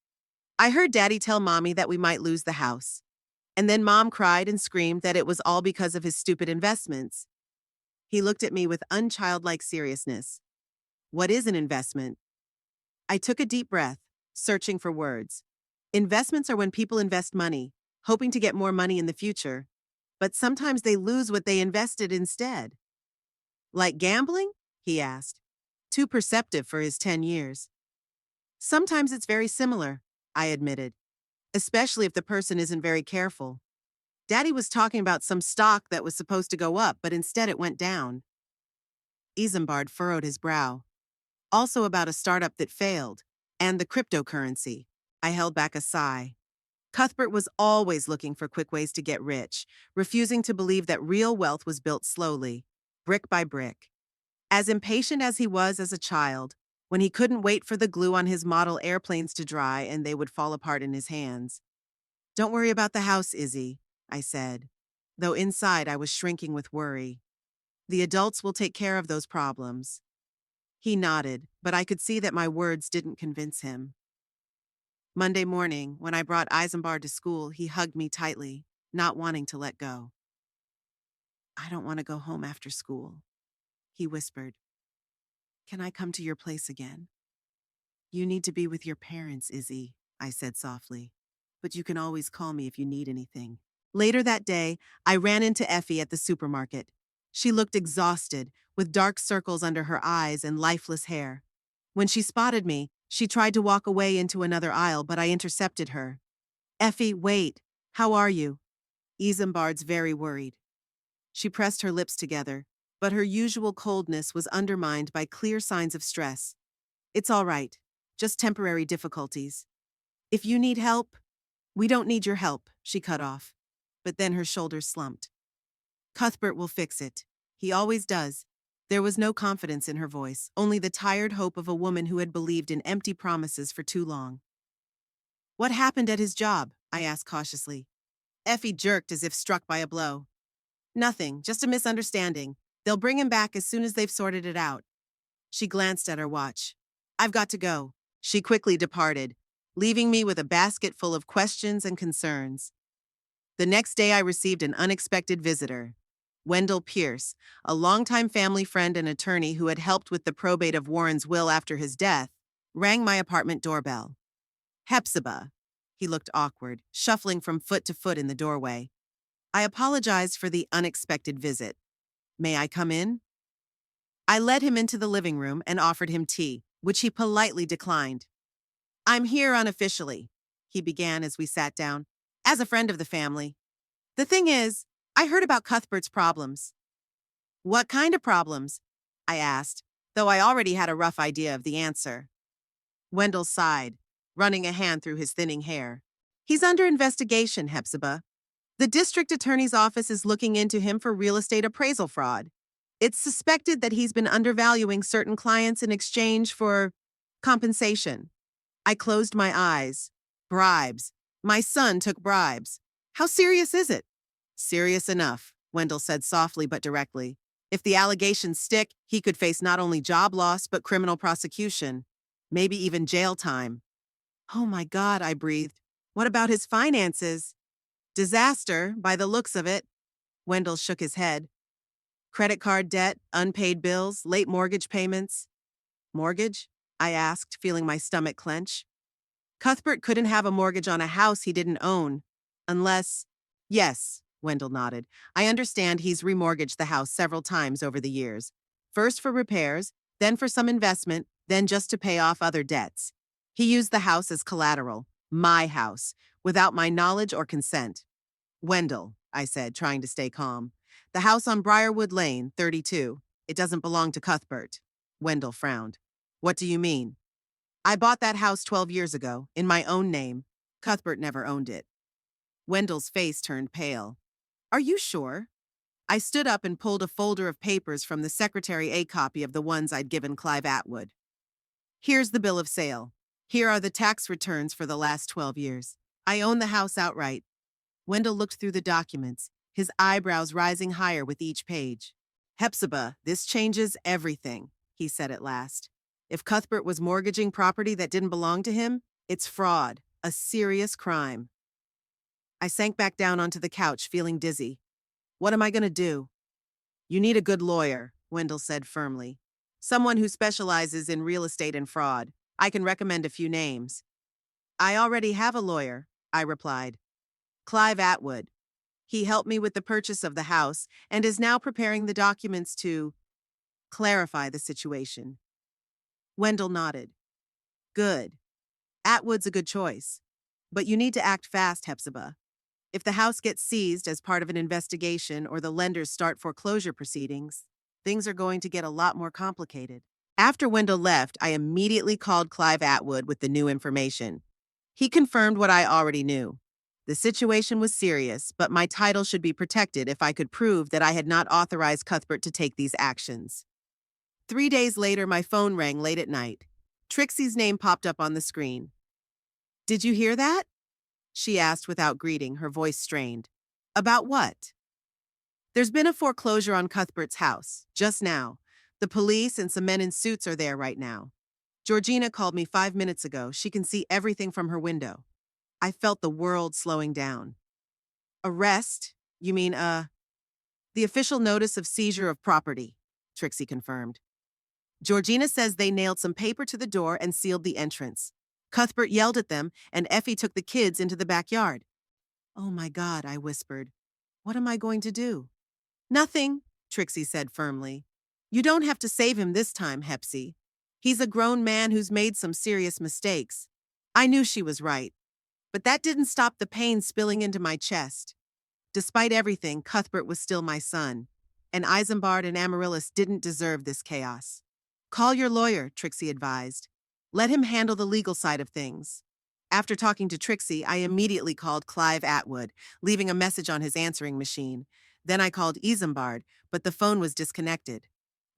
I heard Daddy tell Mommy that we might lose the house. And then Mom cried and screamed that it was all because of his stupid investments. He looked at me with unchildlike seriousness. What is an investment? I took a deep breath, searching for words. Investments are when people invest money, hoping to get more money in the future, but sometimes they lose what they invested instead. Like gambling? He asked, too perceptive for his 10 years. Sometimes it's very similar, I admitted, especially if the person isn't very careful. Daddy was talking about some stock that was supposed to go up, but instead it went down. Isambard furrowed his brow. Also about a startup that failed, and the cryptocurrency. I held back a sigh. Cuthbert was always looking for quick ways to get rich, refusing to believe that real wealth was built slowly, brick by brick. As impatient as he was as a child, when he couldn't wait for the glue on his model airplanes to dry and they would fall apart in his hands. Don't worry about the house, Izzy, I said, though inside I was shrinking with worry. The adults will take care of those problems. He nodded, but I could see that my words didn't convince him. Monday morning, when I brought Isambard to school, he hugged me tightly, not wanting to let go. I don't want to go home after school, he whispered. Can I come to your place again? You need to be with your parents, Izzy, I said softly, but you can always call me if you need anything. Later that day, I ran into Effie at the supermarket. She looked exhausted, with dark circles under her eyes and lifeless hair. When she spotted me, she tried to walk away into another aisle, but I intercepted her. Effie, wait. How are you? Isambard's very worried. She pressed her lips together, but her usual coldness was undermined by clear signs of stress. It's all right. Just temporary difficulties. If you need help, we don't need your help, she cut off. But then her shoulders slumped. Cuthbert will fix it. He always does. There was no confidence in her voice, only the tired hope of a woman who had believed in empty promises for too long. What happened at his job? I asked cautiously. Effie jerked as if struck by a blow. Nothing, just a misunderstanding. They'll bring him back as soon as they've sorted it out. She glanced at her watch. I've got to go. She quickly departed, leaving me with a basket full of questions and concerns. The next day, I received an unexpected visitor. Wendell Pierce, a longtime family friend and attorney who had helped with the probate of Warren's will after his death, rang my apartment doorbell. Hepzibah. He looked awkward, shuffling from foot to foot in the doorway. I apologized for the unexpected visit. May I come in? I led him into the living room and offered him tea, which he politely declined. I'm here unofficially, he began as we sat down, as a friend of the family. The thing is, I heard about Cuthbert's problems. What kind of problems? I asked, though I already had a rough idea of the answer. Wendell sighed, running a hand through his thinning hair. He's under investigation, Hepzibah. The district attorney's office is looking into him for real estate appraisal fraud. It's suspected that he's been undervaluing certain clients in exchange for compensation. I closed my eyes. Bribes. My son took bribes. How serious is it? Serious enough, Wendell said softly but directly. If the allegations stick, he could face not only job loss but criminal prosecution. Maybe even jail time. Oh my God, I breathed. What about his finances? Disaster, by the looks of it. Wendell shook his head. Credit card debt, unpaid bills, late mortgage payments. Mortgage? I asked, feeling my stomach clench. Cuthbert couldn't have a mortgage on a house he didn't own. Unless… Yes, Wendell nodded. I understand he's remortgaged the house several times over the years. First for repairs, then for some investment, then just to pay off other debts. He used the house as collateral, my house, without my knowledge or consent. Wendell, I said, trying to stay calm. The house on Briarwood Lane, 32. It doesn't belong to Cuthbert. Wendell frowned. What do you mean? I bought that house 12 years ago, in my own name. Cuthbert never owned it. Wendell's face turned pale. Are you sure? I stood up and pulled a folder of papers from the Secretary A copy of the ones I'd given Clive Atwood. Here's the bill of sale. Here are the tax returns for the last 12 years. I own the house outright. Wendell looked through the documents, his eyebrows rising higher with each page. Hepzibah, this changes everything, he said at last. If Cuthbert was mortgaging property that didn't belong to him, it's fraud, a serious crime. I sank back down onto the couch, feeling dizzy. What am I going to do? You need a good lawyer, Wendell said firmly. Someone who specializes in real estate and fraud. I can recommend a few names. I already have a lawyer, I replied. Clive Atwood. He helped me with the purchase of the house and is now preparing the documents to clarify the situation. Wendell nodded. Good. Atwood's a good choice. But you need to act fast, Hepzibah. If the house gets seized as part of an investigation or the lenders start foreclosure proceedings, things are going to get a lot more complicated. After Wendell left, I immediately called Clive Atwood with the new information. He confirmed what I already knew. The situation was serious, but my title should be protected if I could prove that I had not authorized Cuthbert to take these actions. 3 days later, my phone rang late at night. Trixie's name popped up on the screen. Did you hear that? She asked without greeting, her voice strained. About what? There's been a foreclosure on Cuthbert's house, just now. The police and some men in suits are there right now. Georgina called me 5 minutes ago. She can see everything from her window. I felt the world slowing down. Arrest? You mean, the official notice of seizure of property, Trixie confirmed. Georgina says they nailed some paper to the door and sealed the entrance. Cuthbert yelled at them, and Effie took the kids into the backyard. Oh my God, I whispered. What am I going to do? Nothing, Trixie said firmly. You don't have to save him this time, Hepsi. He's a grown man who's made some serious mistakes. I knew she was right. But that didn't stop the pain spilling into my chest. Despite everything, Cuthbert was still my son, and Isambard and Amaryllis didn't deserve this chaos. Call your lawyer, Trixie advised. Let him handle the legal side of things. After talking to Trixie, I immediately called Clive Atwood, leaving a message on his answering machine. Then I called Isambard, but the phone was disconnected.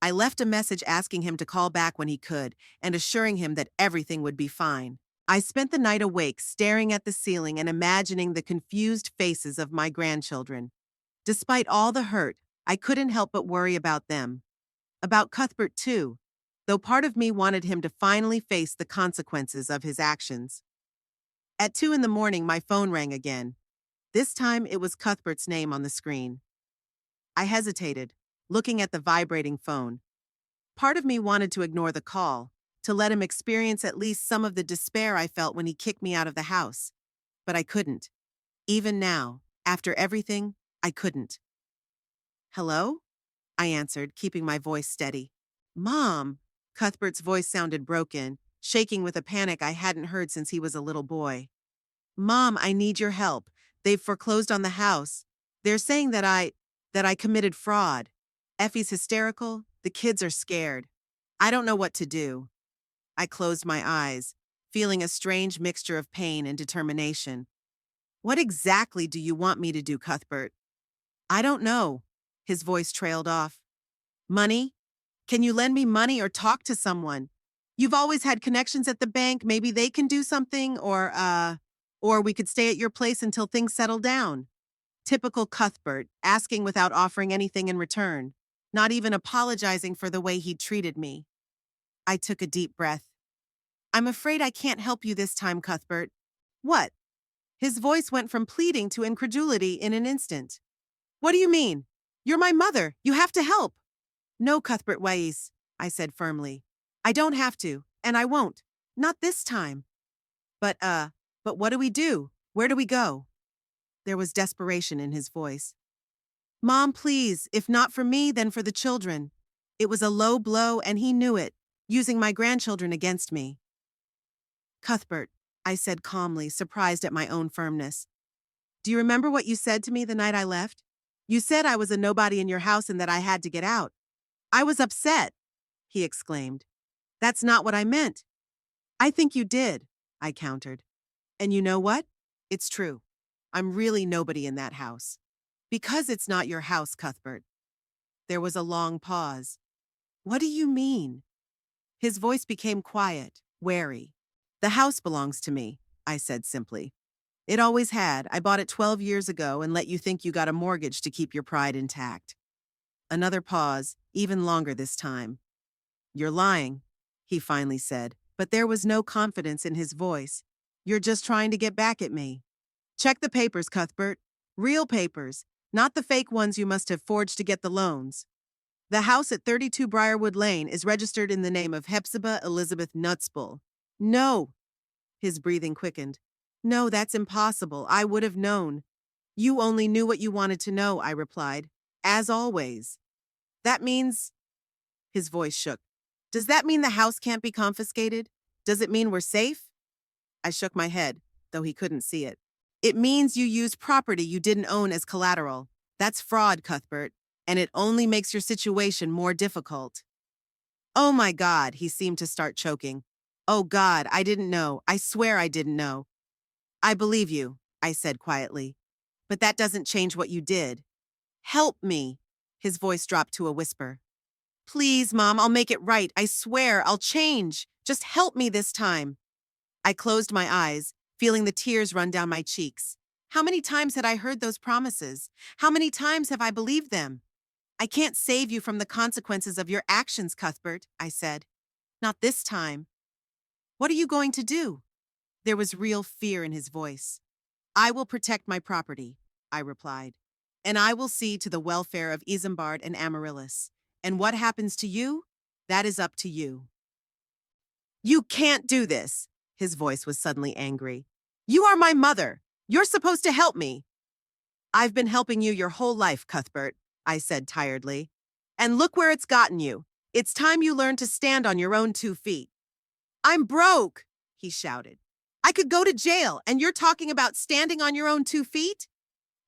I left a message asking him to call back when he could and assuring him that everything would be fine. I spent the night awake, staring at the ceiling and imagining the confused faces of my grandchildren. Despite all the hurt, I couldn't help but worry about them. About Cuthbert, too, though part of me wanted him to finally face the consequences of his actions. At 2 in the morning, my phone rang again. This time, it was Cuthbert's name on the screen. I hesitated, looking at the vibrating phone. Part of me wanted to ignore the call, to let him experience at least some of the despair I felt when he kicked me out of the house. But I couldn't. Even now, after everything, I couldn't. "Hello?" I answered, keeping my voice steady. "Mom!" Cuthbert's voice sounded broken, shaking with a panic I hadn't heard since he was a little boy. "Mom, I need your help. They've foreclosed on the house. They're saying that I committed fraud. Effie's hysterical. The kids are scared. I don't know what to do." I closed my eyes, feeling a strange mixture of pain and determination. "What exactly do you want me to do, Cuthbert?" "I don't know." His voice trailed off. "Money? Can you lend me money or talk to someone? You've always had connections at the bank. Maybe they can do something, or we could stay at your place until things settle down." Typical Cuthbert, asking without offering anything in return, not even apologizing for the way he'd treated me. I took a deep breath. "I'm afraid I can't help you this time, Cuthbert." "What?" His voice went from pleading to incredulity in an instant. "What do you mean? You're my mother. You have to help." "No, Cuthbert Weiss," I said firmly. "I don't have to, and I won't. Not this time." But what do we do? Where do we go?" There was desperation in his voice. "Mom, please, if not for me, then for the children." It was a low blow, and he knew it, using my grandchildren against me. "Cuthbert," I said calmly, surprised at my own firmness. "Do you remember what you said to me the night I left? You said I was a nobody in your house and that I had to get out." "I was upset," he exclaimed. "That's not what I meant." "I think you did," I countered. "And you know what? It's true. I'm really nobody in that house. Because it's not your house, Cuthbert." There was a long pause. "What do you mean?" His voice became quiet, wary. "The house belongs to me," I said simply. "It always had. I bought it 12 years ago and let you think you got a mortgage to keep your pride intact." Another pause, even longer this time. "You're lying," he finally said, but there was no confidence in his voice. "You're just trying to get back at me." "Check the papers, Cuthbert. Real papers, not the fake ones you must have forged to get the loans. The house at 32 Briarwood Lane is registered in the name of Hepzibah Elizabeth Nutsbull." "No." His breathing quickened. "No, that's impossible. I would have known." "You only knew what you wanted to know," I replied. "As always." "That means—" His voice shook. "Does that mean the house can't be confiscated? Does it mean we're safe?" I shook my head, though he couldn't see it. "It means you used property you didn't own as collateral. That's fraud, Cuthbert, and it only makes your situation more difficult." "Oh my God," he seemed to start choking. "Oh God, I didn't know. I swear I didn't know." "I believe you," I said quietly. "But that doesn't change what you did." "Help me." His voice dropped to a whisper. "Please, Mom, I'll make it right. I swear, I'll change. Just help me this time." I closed my eyes, feeling the tears run down my cheeks. How many times had I heard those promises? How many times have I believed them? "I can't save you from the consequences of your actions, Cuthbert," I said. "Not this time." "What are you going to do?" There was real fear in his voice. "I will protect my property," I replied. "And I will see to the welfare of Isambard and Amaryllis. And what happens to you, that is up to you." "You can't do this." His voice was suddenly angry. "You are my mother. You're supposed to help me." "I've been helping you your whole life, Cuthbert," I said tiredly. "And look where it's gotten you. It's time you learned to stand on your own 2 feet." "I'm broke," he shouted. "I could go to jail, and you're talking about standing on your own 2 feet?"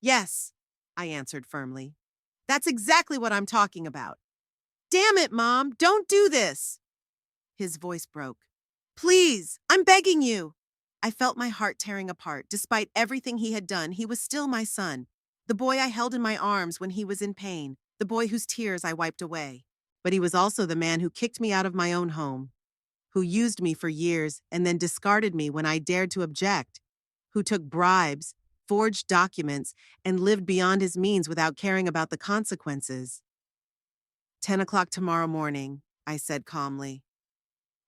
"Yes," I answered firmly. "That's exactly what I'm talking about." "Damn it, Mom, don't do this." His voice broke. "Please, I'm begging you." I felt my heart tearing apart. Despite everything he had done, he was still my son. The boy I held in my arms when he was in pain. The boy whose tears I wiped away. But he was also the man who kicked me out of my own home. Who used me for years and then discarded me when I dared to object. Who took bribes, forged documents, and lived beyond his means without caring about the consequences. 10 o'clock tomorrow morning, I said calmly.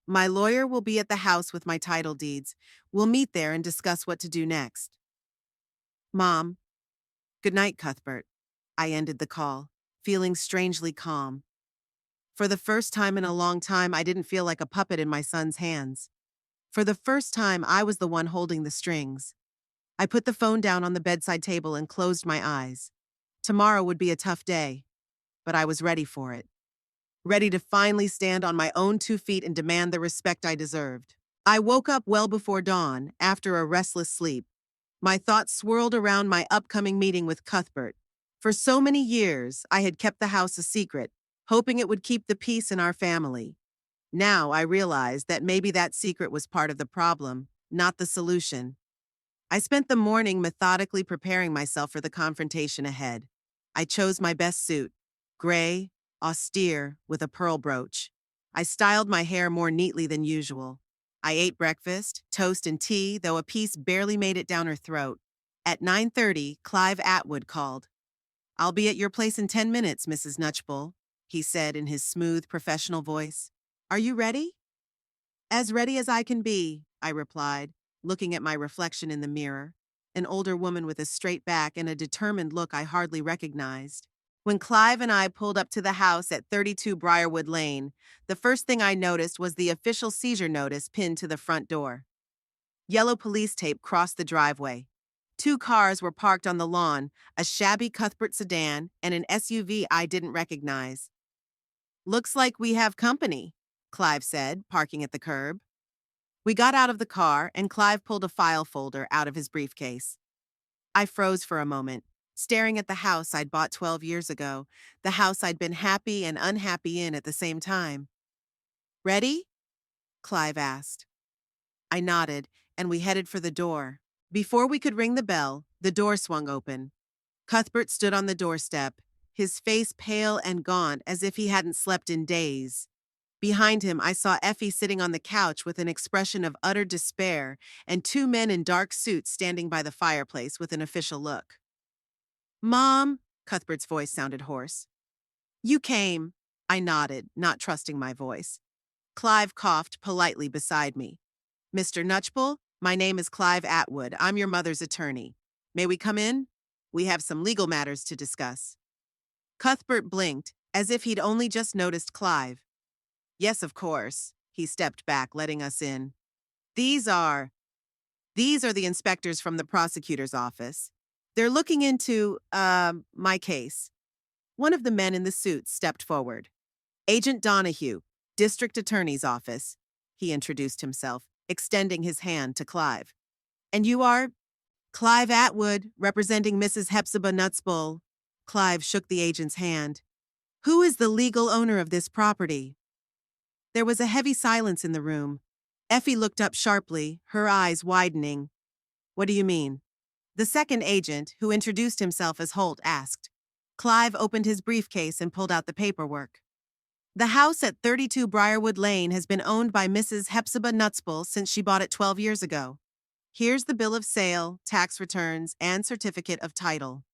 My lawyer will be at the house with my title deeds. We'll meet there and discuss what to do next. Mom, good night, Cuthbert. I ended the call, feeling strangely calm. For the first time in a long time, I didn't feel like a puppet in my son's hands. For the first time, I was the one holding the strings. I put the phone down on the bedside table and closed my eyes. Tomorrow would be a tough day, but I was ready for it. Ready to finally stand on my own 2 feet and demand the respect I deserved. I woke up well before dawn, after a restless sleep. My thoughts swirled around my upcoming meeting with Cuthbert. For so many years, I had kept the house a secret, hoping it would keep the peace in our family. Now I realized that maybe that secret was part of the problem, not the solution. I spent the morning methodically preparing myself for the confrontation ahead. I chose my best suit, gray, austere, with a pearl brooch. I styled my hair more neatly than usual. I ate breakfast, toast and tea, though a piece barely made it down her throat. At 9:30, Clive Atwood called. "I'll be at your place in 10 minutes, Mrs. Nutchbull," he said in his smooth, professional voice. "Are you ready?" "As ready as I can be," I replied, looking at my reflection in the mirror, an older woman with a straight back and a determined look I hardly recognized. When Clive and I pulled up to the house at 32 Briarwood Lane, the first thing I noticed was the official seizure notice pinned to the front door. Yellow police tape crossed the driveway. 2 cars were parked on the lawn, a shabby Cuthbert sedan and an SUV I didn't recognize. "Looks like we have company," Clive said, parking at the curb. We got out of the car, and Clive pulled a file folder out of his briefcase. I froze for a moment, staring at the house I'd bought 12 years ago, the house I'd been happy and unhappy in at the same time. "Ready?" Clive asked. I nodded, and we headed for the door. Before we could ring the bell, the door swung open. Cuthbert stood on the doorstep, his face pale and gaunt as if he hadn't slept in days. Behind him, I saw Effie sitting on the couch with an expression of utter despair and 2 men in dark suits standing by the fireplace with an official look. "Mom," Cuthbert's voice sounded hoarse. "You came." I nodded, not trusting my voice. Clive coughed politely beside me. "Mr. Nutchbull, my name is Clive Atwood. I'm your mother's attorney. May we come in? We have some legal matters to discuss." Cuthbert blinked, as if he'd only just noticed Clive. "Yes, of course." He stepped back, letting us in. These are the inspectors from the prosecutor's office. They're looking into, my case." One of the men in the suits stepped forward. "Agent Donahue, District Attorney's Office." He introduced himself, extending his hand to Clive. "And you are?" "Clive Atwood, representing Mrs. Hepzibah Nutsbull." Clive shook the agent's hand. "Who is the legal owner of this property?" There was a heavy silence in the room. Effie looked up sharply, her eyes widening. "What do you mean?" The second agent, who introduced himself as Holt, asked. Clive opened his briefcase and pulled out the paperwork. "The house at 32 Briarwood Lane has been owned by Mrs. Hepzibah Nutsbull since she bought it 12 years ago. Here's the bill of sale, tax returns, and certificate of title."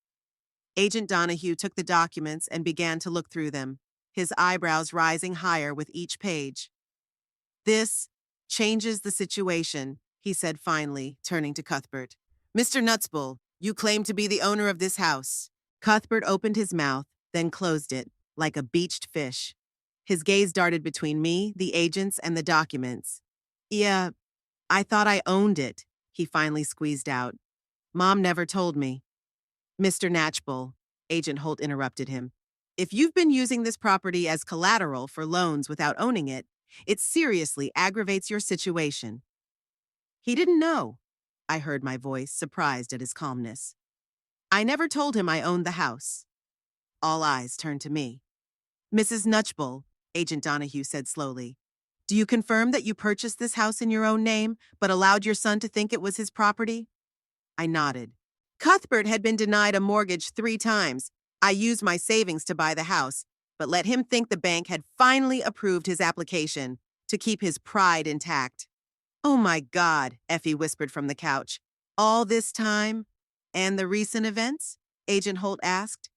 Agent Donahue took the documents and began to look through them, his eyebrows rising higher with each page. "This changes the situation," he said finally, turning to Cuthbert. "Mr. Nutsbull, you claim to be the owner of this house." Cuthbert opened his mouth, then closed it, like a beached fish. His gaze darted between me, the agents, and the documents. "Yeah, I thought I owned it," he finally squeezed out. "Mom never told me." "Mr. Natchbull," Agent Holt interrupted him, "if you've been using this property as collateral for loans without owning it, it seriously aggravates your situation." "He didn't know." I heard my voice, surprised at his calmness. "I never told him I owned the house." All eyes turned to me. "Mrs. Nutchbull," Agent Donahue said slowly, "do you confirm that you purchased this house in your own name, but allowed your son to think it was his property?" I nodded. Cuthbert had been denied a mortgage 3 times. I used my savings to buy the house, but let him think the bank had finally approved his application to keep his pride intact. "Oh my God," Effie whispered from the couch. "All this time?" And the recent events? Agent Holt asked.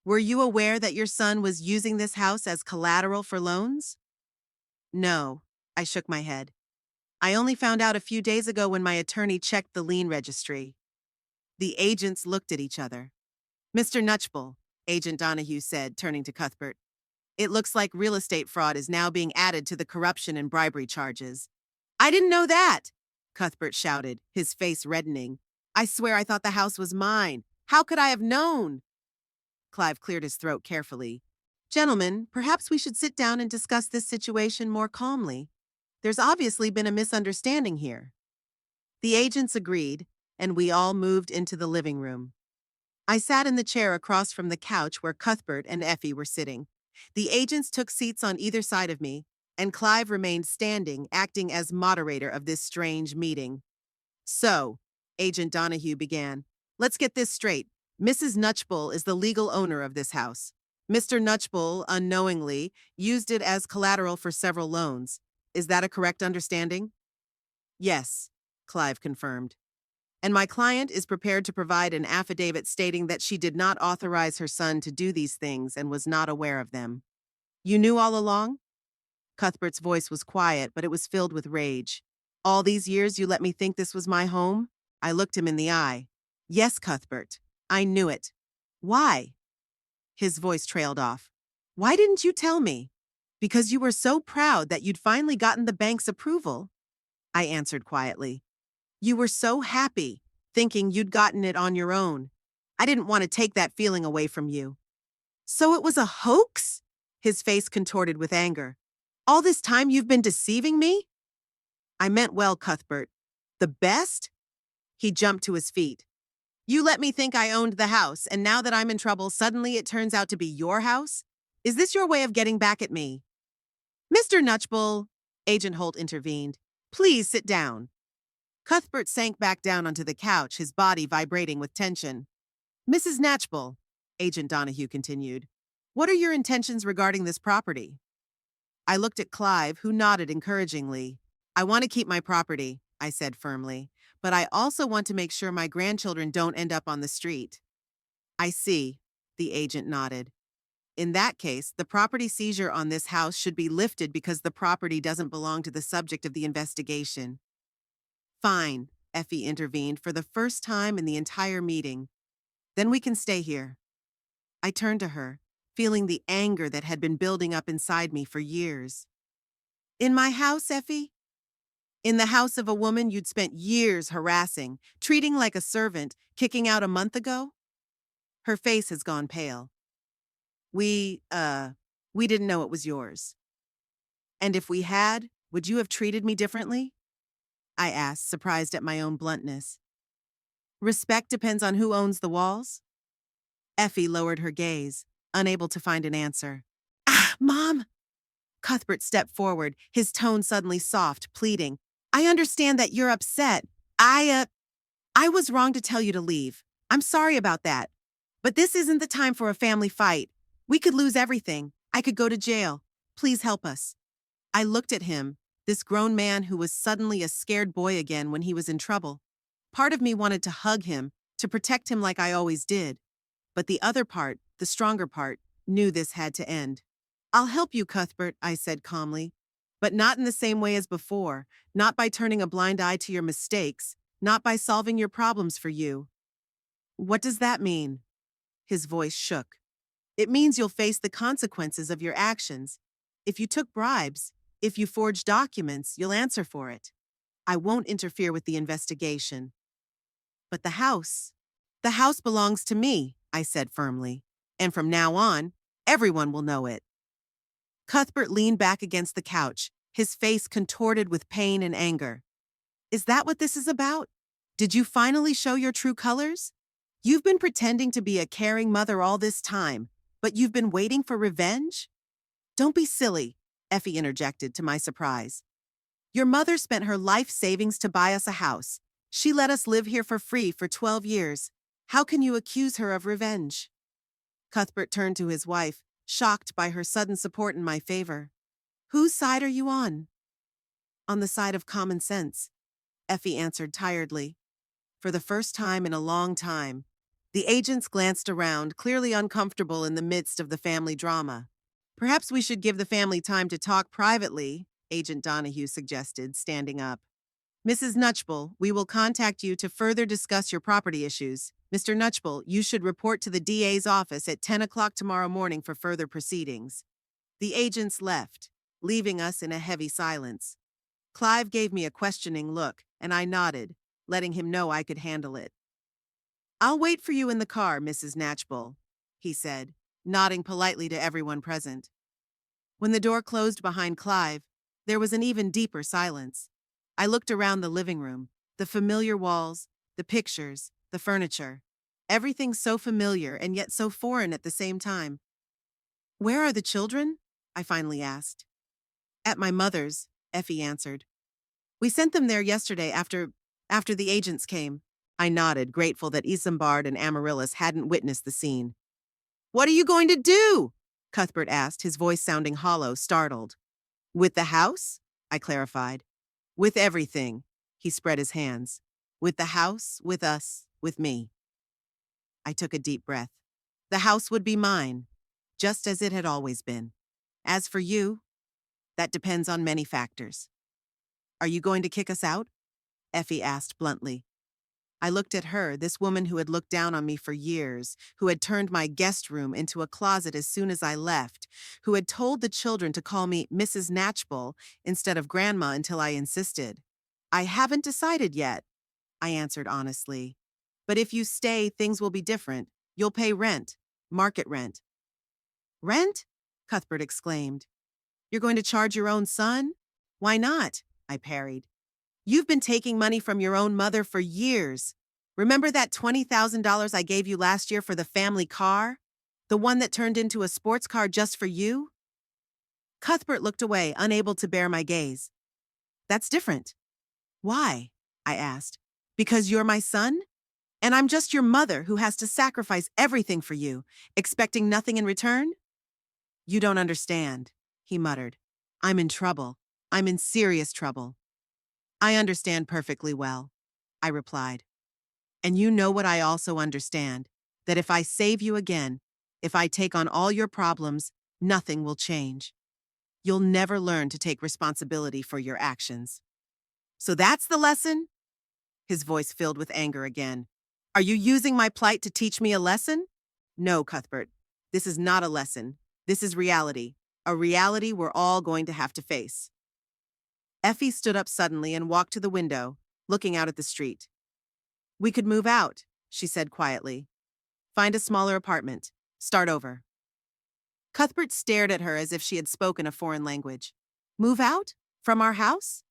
Were you aware that your son was using this house as collateral for loans? No, I shook my head. I only found out a few days ago when my attorney checked the lien registry. The agents looked at each other. Mr. Nutchbull, Agent Donahue said, turning to Cuthbert. It looks like real estate fraud is now being added to the corruption and bribery charges. I didn't know that, Cuthbert shouted, his face reddening. I swear I thought the house was mine. How could I have known? Clive cleared his throat carefully. Gentlemen, perhaps we should sit down and discuss this situation more calmly. There's obviously been a misunderstanding here. The agents agreed, and we all moved into the living room. I sat in the chair across from the couch where Cuthbert and Effie were sitting. The agents took seats on either side of me, and Clive remained standing, acting as moderator of this strange meeting. So, Agent Donahue began, let's get this straight. Mrs. Nutchbull is the legal owner of this house. Mr. Nutchbull, unknowingly, used it as collateral for several loans. Is that a correct understanding? Yes, Clive confirmed. And my client is prepared to provide an affidavit stating that she did not authorize her son to do these things and was not aware of them. You knew all along? Cuthbert's voice was quiet, but it was filled with rage. All these years you let me think this was my home? I looked him in the eye. Yes, Cuthbert. I knew it. Why? His voice trailed off. Why didn't you tell me? Because you were so proud that you'd finally gotten the bank's approval, I answered quietly. You were so happy, thinking you'd gotten it on your own. I didn't want to take that feeling away from you. So it was a hoax? His face contorted with anger. All this time you've been deceiving me? I meant well, Cuthbert. The best? He jumped to his feet. You let me think I owned the house, and now that I'm in trouble, suddenly it turns out to be your house? Is this your way of getting back at me? Mr. Nutchbull, Agent Holt intervened. Please sit down. Cuthbert sank back down onto the couch, his body vibrating with tension. Mrs. Nutchbull, Agent Donahue continued, what are your intentions regarding this property? I looked at Clive, who nodded encouragingly. I want to keep my property, I said firmly, but I also want to make sure my grandchildren don't end up on the street. I see, the agent nodded. In that case, the property seizure on this house should be lifted because the property doesn't belong to the subject of the investigation. Fine, Effie intervened for the first time in the entire meeting. Then we can stay here. I turned to her, feeling the anger that had been building up inside me for years. In my house, Effie? In the house of a woman you'd spent years harassing, treating like a servant, kicking out a month ago? Her face has gone pale. We didn't know it was yours. And if we had, would you have treated me differently? I asked, surprised at my own bluntness. Respect depends on who owns the walls? Effie lowered her gaze, unable to find an answer. Ah, Mom! Cuthbert stepped forward, his tone suddenly soft, pleading. I understand that you're upset. I was wrong to tell you to leave. I'm sorry about that. But this isn't the time for a family fight. We could lose everything. I could go to jail. Please help us. I looked at him, this grown man who was suddenly a scared boy again when he was in trouble. Part of me wanted to hug him, to protect him like I always did. But the other part, the stronger part, knew this had to end. I'll help you, Cuthbert, I said calmly. But not in the same way as before, not by turning a blind eye to your mistakes, not by solving your problems for you. What does that mean? His voice shook. It means you'll face the consequences of your actions. If you took bribes, if you forged documents, you'll answer for it. I won't interfere with the investigation. But the house belongs to me, I said firmly. And from now on, everyone will know it. Cuthbert leaned back against the couch, his face contorted with pain and anger. Is that what this is about? Did you finally show your true colors? You've been pretending to be a caring mother all this time, but you've been waiting for revenge? Don't be silly, Effie interjected to my surprise. Your mother spent her life savings to buy us a house. She let us live here for free for 12 years. How can you accuse her of revenge? Cuthbert turned to his wife, shocked by her sudden support in my favor. Whose side are you on? On the side of common sense, Effie answered tiredly. For the first time in a long time, The agents glanced around, clearly uncomfortable in the midst of the family drama. Perhaps we should give the family time to talk privately, Agent Donahue suggested, standing up. Mrs. Nutchbull, we will contact you to further discuss your property issues. Mr. Nutchbull, you should report to the DA's office at 10 o'clock tomorrow morning for further proceedings. The agents left, leaving us in a heavy silence. Clive gave me a questioning look, and I nodded, letting him know I could handle it. I'll wait for you in the car, Mrs. Natchbull, he said, nodding politely to everyone present. When the door closed behind Clive, there was an even deeper silence. I looked around the living room, the familiar walls, the pictures, the furniture. Everything so familiar and yet so foreign at the same time. Where are the children? I finally asked. At my mother's, Effie answered. We sent them there yesterday after the agents came. I nodded, grateful that Isambard and Amaryllis hadn't witnessed the scene. What are you going to do? Cuthbert asked, his voice sounding hollow, startled. With the house? I clarified. With everything. He spread his hands. With the house, with us, with me. I took a deep breath. The house would be mine, just as it had always been. As for you, that depends on many factors. Are you going to kick us out? Effie asked bluntly. I looked at her, this woman who had looked down on me for years, who had turned my guest room into a closet as soon as I left, who had told the children to call me Mrs. Natchbull instead of Grandma until I insisted. I haven't decided yet, I answered honestly. But if you stay, things will be different. You'll pay rent, market rent. Rent? Cuthbert exclaimed. You're going to charge your own son? Why not? I parried. You've been taking money from your own mother for years. Remember that $20,000 I gave you last year for the family car? The one that turned into a sports car just for you? Cuthbert looked away, unable to bear my gaze. That's different. Why? I asked. Because you're my son? And I'm just your mother who has to sacrifice everything for you, expecting nothing in return? You don't understand, he muttered. I'm in trouble. I'm in serious trouble. I understand perfectly well, I replied. And you know what I also understand, that if I save you again, if I take on all your problems, nothing will change. You'll never learn to take responsibility for your actions. So that's the lesson? His voice filled with anger again. Are you using my plight to teach me a lesson? No, Cuthbert. This is not a lesson. This is reality. A reality we're all going to have to face. Effie stood up suddenly and walked to the window, looking out at the street. We could move out, she said quietly. Find a smaller apartment. Start over. Cuthbert stared at her as if she had spoken a foreign language. Move out? From our house?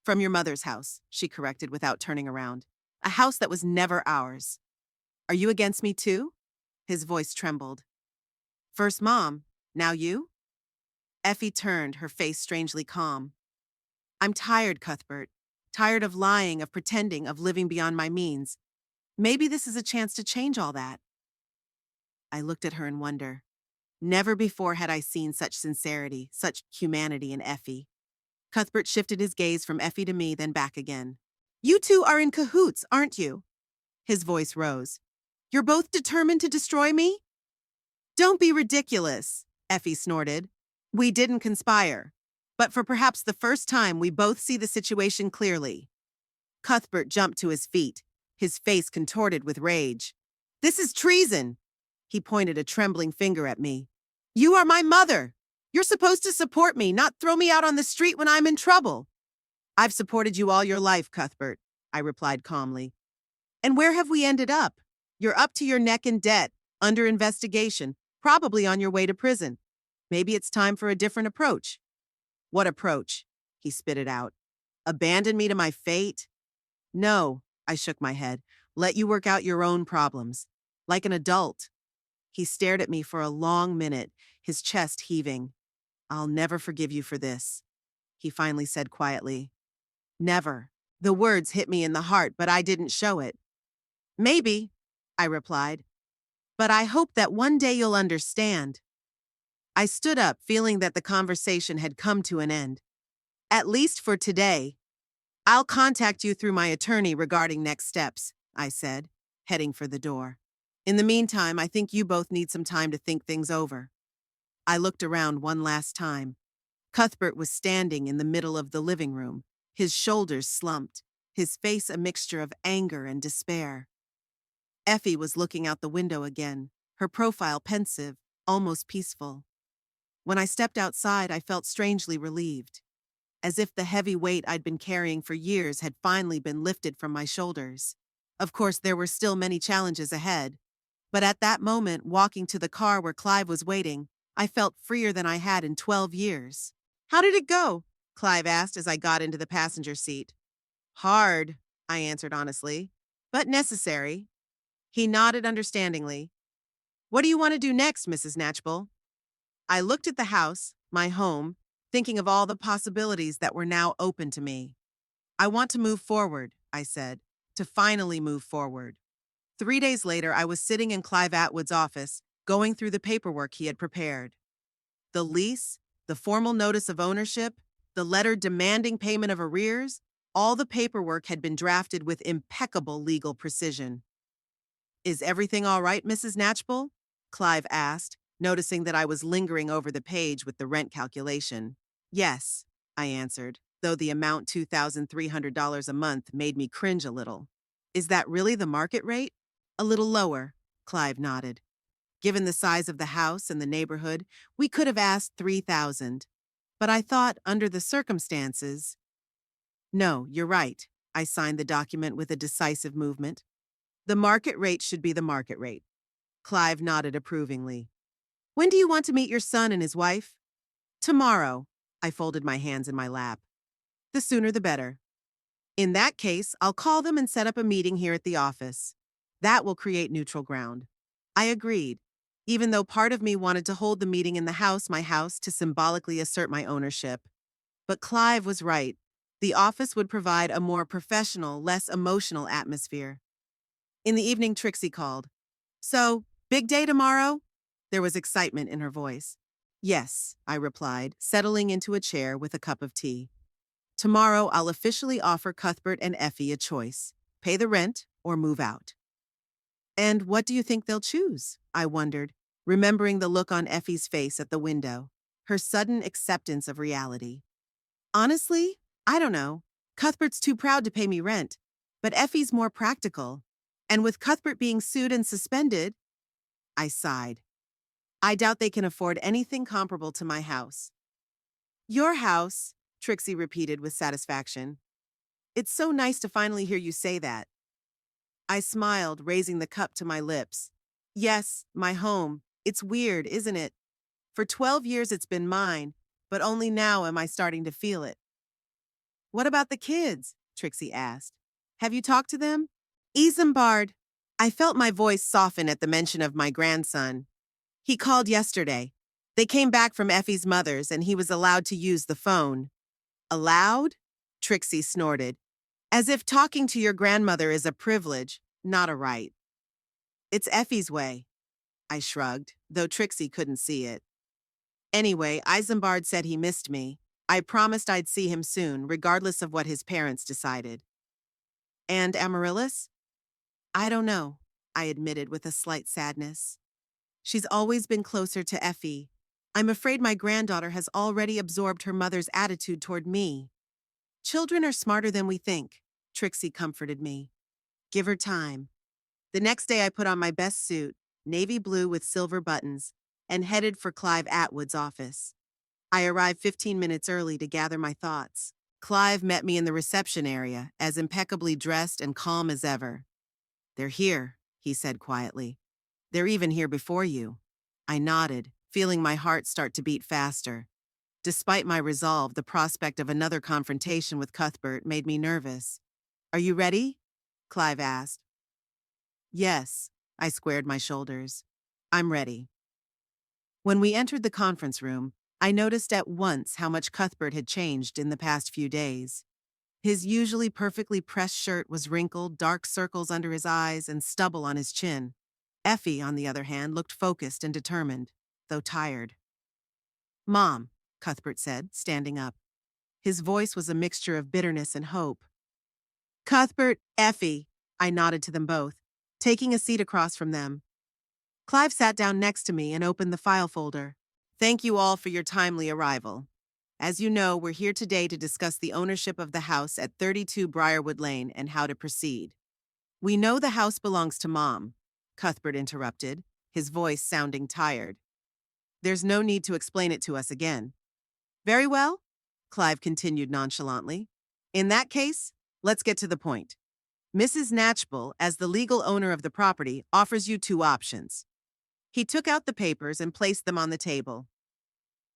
From your mother's house, she corrected without turning around. A house that was never ours. Are you against me too? His voice trembled. First Mom, now you? Effie turned, her face strangely calm. I'm tired, Cuthbert. Tired of lying, of pretending, of living beyond my means. Maybe this is a chance to change all that. I looked at her in wonder. Never before had I seen such sincerity, such humanity in Effie. Cuthbert shifted his gaze from Effie to me, then back again. You two are in cahoots, aren't you? His voice rose. You're both determined to destroy me? Don't be ridiculous, Effie snorted. We didn't conspire. But for perhaps the first time, we both see the situation clearly. Cuthbert jumped to his feet, his face contorted with rage. This is treason! He pointed a trembling finger at me. You are my mother! You're supposed to support me, not throw me out on the street when I'm in trouble. I've supported you all your life, Cuthbert, I replied calmly. And where have we ended up? You're up to your neck in debt, under investigation, probably on your way to prison. Maybe it's time for a different approach. What approach? He spit it out. Abandon me to my fate? No, I shook my head. Let you work out your own problems. Like an adult. He stared at me for a long minute, his chest heaving. I'll never forgive you for this, he finally said quietly. Never. The words hit me in the heart, but I didn't show it. Maybe, I replied. But I hope that one day you'll understand. I stood up, feeling that the conversation had come to an end. At least for today. I'll contact you through my attorney regarding next steps, I said, heading for the door. In the meantime, I think you both need some time to think things over. I looked around one last time. Cuthbert was standing in the middle of the living room, his shoulders slumped, his face a mixture of anger and despair. Effie was looking out the window again, her profile pensive, almost peaceful. When I stepped outside, I felt strangely relieved, as if the heavy weight I'd been carrying for years had finally been lifted from my shoulders. Of course, there were still many challenges ahead, but at that moment, walking to the car where Clive was waiting, I felt freer than I had in 12 years. How did it go? Clive asked as I got into the passenger seat. Hard, I answered honestly, but necessary. He nodded understandingly. What do you want to do next, Mrs. Natchbull? I looked at the house, my home, thinking of all the possibilities that were now open to me. I want to move forward, I said, to finally move forward. 3 days later, I was sitting in Clive Atwood's office, going through the paperwork he had prepared. The lease, the formal notice of ownership, the letter demanding payment of arrears, all the paperwork had been drafted with impeccable legal precision. Is everything all right, Mrs. Natchbull? Clive asked, noticing that I was lingering over the page with the rent calculation. Yes, I answered, though the amount $2,300 a month made me cringe a little. Is that really the market rate? A little lower, Clive nodded. Given the size of the house and the neighborhood, we could have asked $3,000. But I thought, under the circumstances... No, you're right. I signed the document with a decisive movement. The market rate should be the market rate. Clive nodded approvingly. When do you want to meet your son and his wife? Tomorrow. I folded my hands in my lap. The sooner the better. In that case, I'll call them and set up a meeting here at the office. That will create neutral ground. I agreed, even though part of me wanted to hold the meeting in my house, to symbolically assert my ownership. But Clive was right. The office would provide a more professional, less emotional atmosphere. In the evening, Trixie called. So, big day tomorrow? There was excitement in her voice. Yes, I replied, settling into a chair with a cup of tea. Tomorrow, I'll officially offer Cuthbert and Effie a choice: pay the rent or move out. And what do you think they'll choose? I wondered, remembering the look on Effie's face at the window, her sudden acceptance of reality. Honestly, I don't know. Cuthbert's too proud to pay me rent, but Effie's more practical. And with Cuthbert being sued and suspended, I sighed. I doubt they can afford anything comparable to my house. Your house, Trixie repeated with satisfaction. It's so nice to finally hear you say that. I smiled, raising the cup to my lips. Yes, my home. It's weird, isn't it? For 12 years it's been mine, but only now am I starting to feel it. What about the kids? Trixie asked. Have you talked to them? Isambard. I felt my voice soften at the mention of my grandson. He called yesterday. They came back from Effie's mother's and he was allowed to use the phone. Allowed? Trixie snorted. As if talking to your grandmother is a privilege, not a right. It's Effie's way. I shrugged, though Trixie couldn't see it. Anyway, Isambard said he missed me. I promised I'd see him soon, regardless of what his parents decided. And Amaryllis? I don't know, I admitted with a slight sadness. She's always been closer to Effie. I'm afraid my granddaughter has already absorbed her mother's attitude toward me. Children are smarter than we think, Trixie comforted me. Give her time. The next day I put on my best suit, navy blue with silver buttons, and headed for Clive Atwood's office. I arrived 15 minutes early to gather my thoughts. Clive met me in the reception area, as impeccably dressed and calm as ever. They're here, he said quietly. They're even here before you. I nodded, feeling my heart start to beat faster. Despite my resolve, the prospect of another confrontation with Cuthbert made me nervous. Are you ready? Clive asked. Yes, I squared my shoulders. I'm ready. When we entered the conference room, I noticed at once how much Cuthbert had changed in the past few days. His usually perfectly pressed shirt was wrinkled, dark circles under his eyes, and stubble on his chin. Effie, on the other hand, looked focused and determined, though tired. Mom, Cuthbert said, standing up. His voice was a mixture of bitterness and hope. Cuthbert, Effie, I nodded to them both, taking a seat across from them. Clive sat down next to me and opened the file folder. Thank you all for your timely arrival. As you know, we're here today to discuss the ownership of the house at 32 Briarwood Lane and how to proceed. We know the house belongs to Mom, Cuthbert interrupted, his voice sounding tired. There's no need to explain it to us again. Very well, Clive continued nonchalantly. In that case, let's get to the point. Mrs. Knatchbull, as the legal owner of the property, offers you two options. He took out the papers and placed them on the table.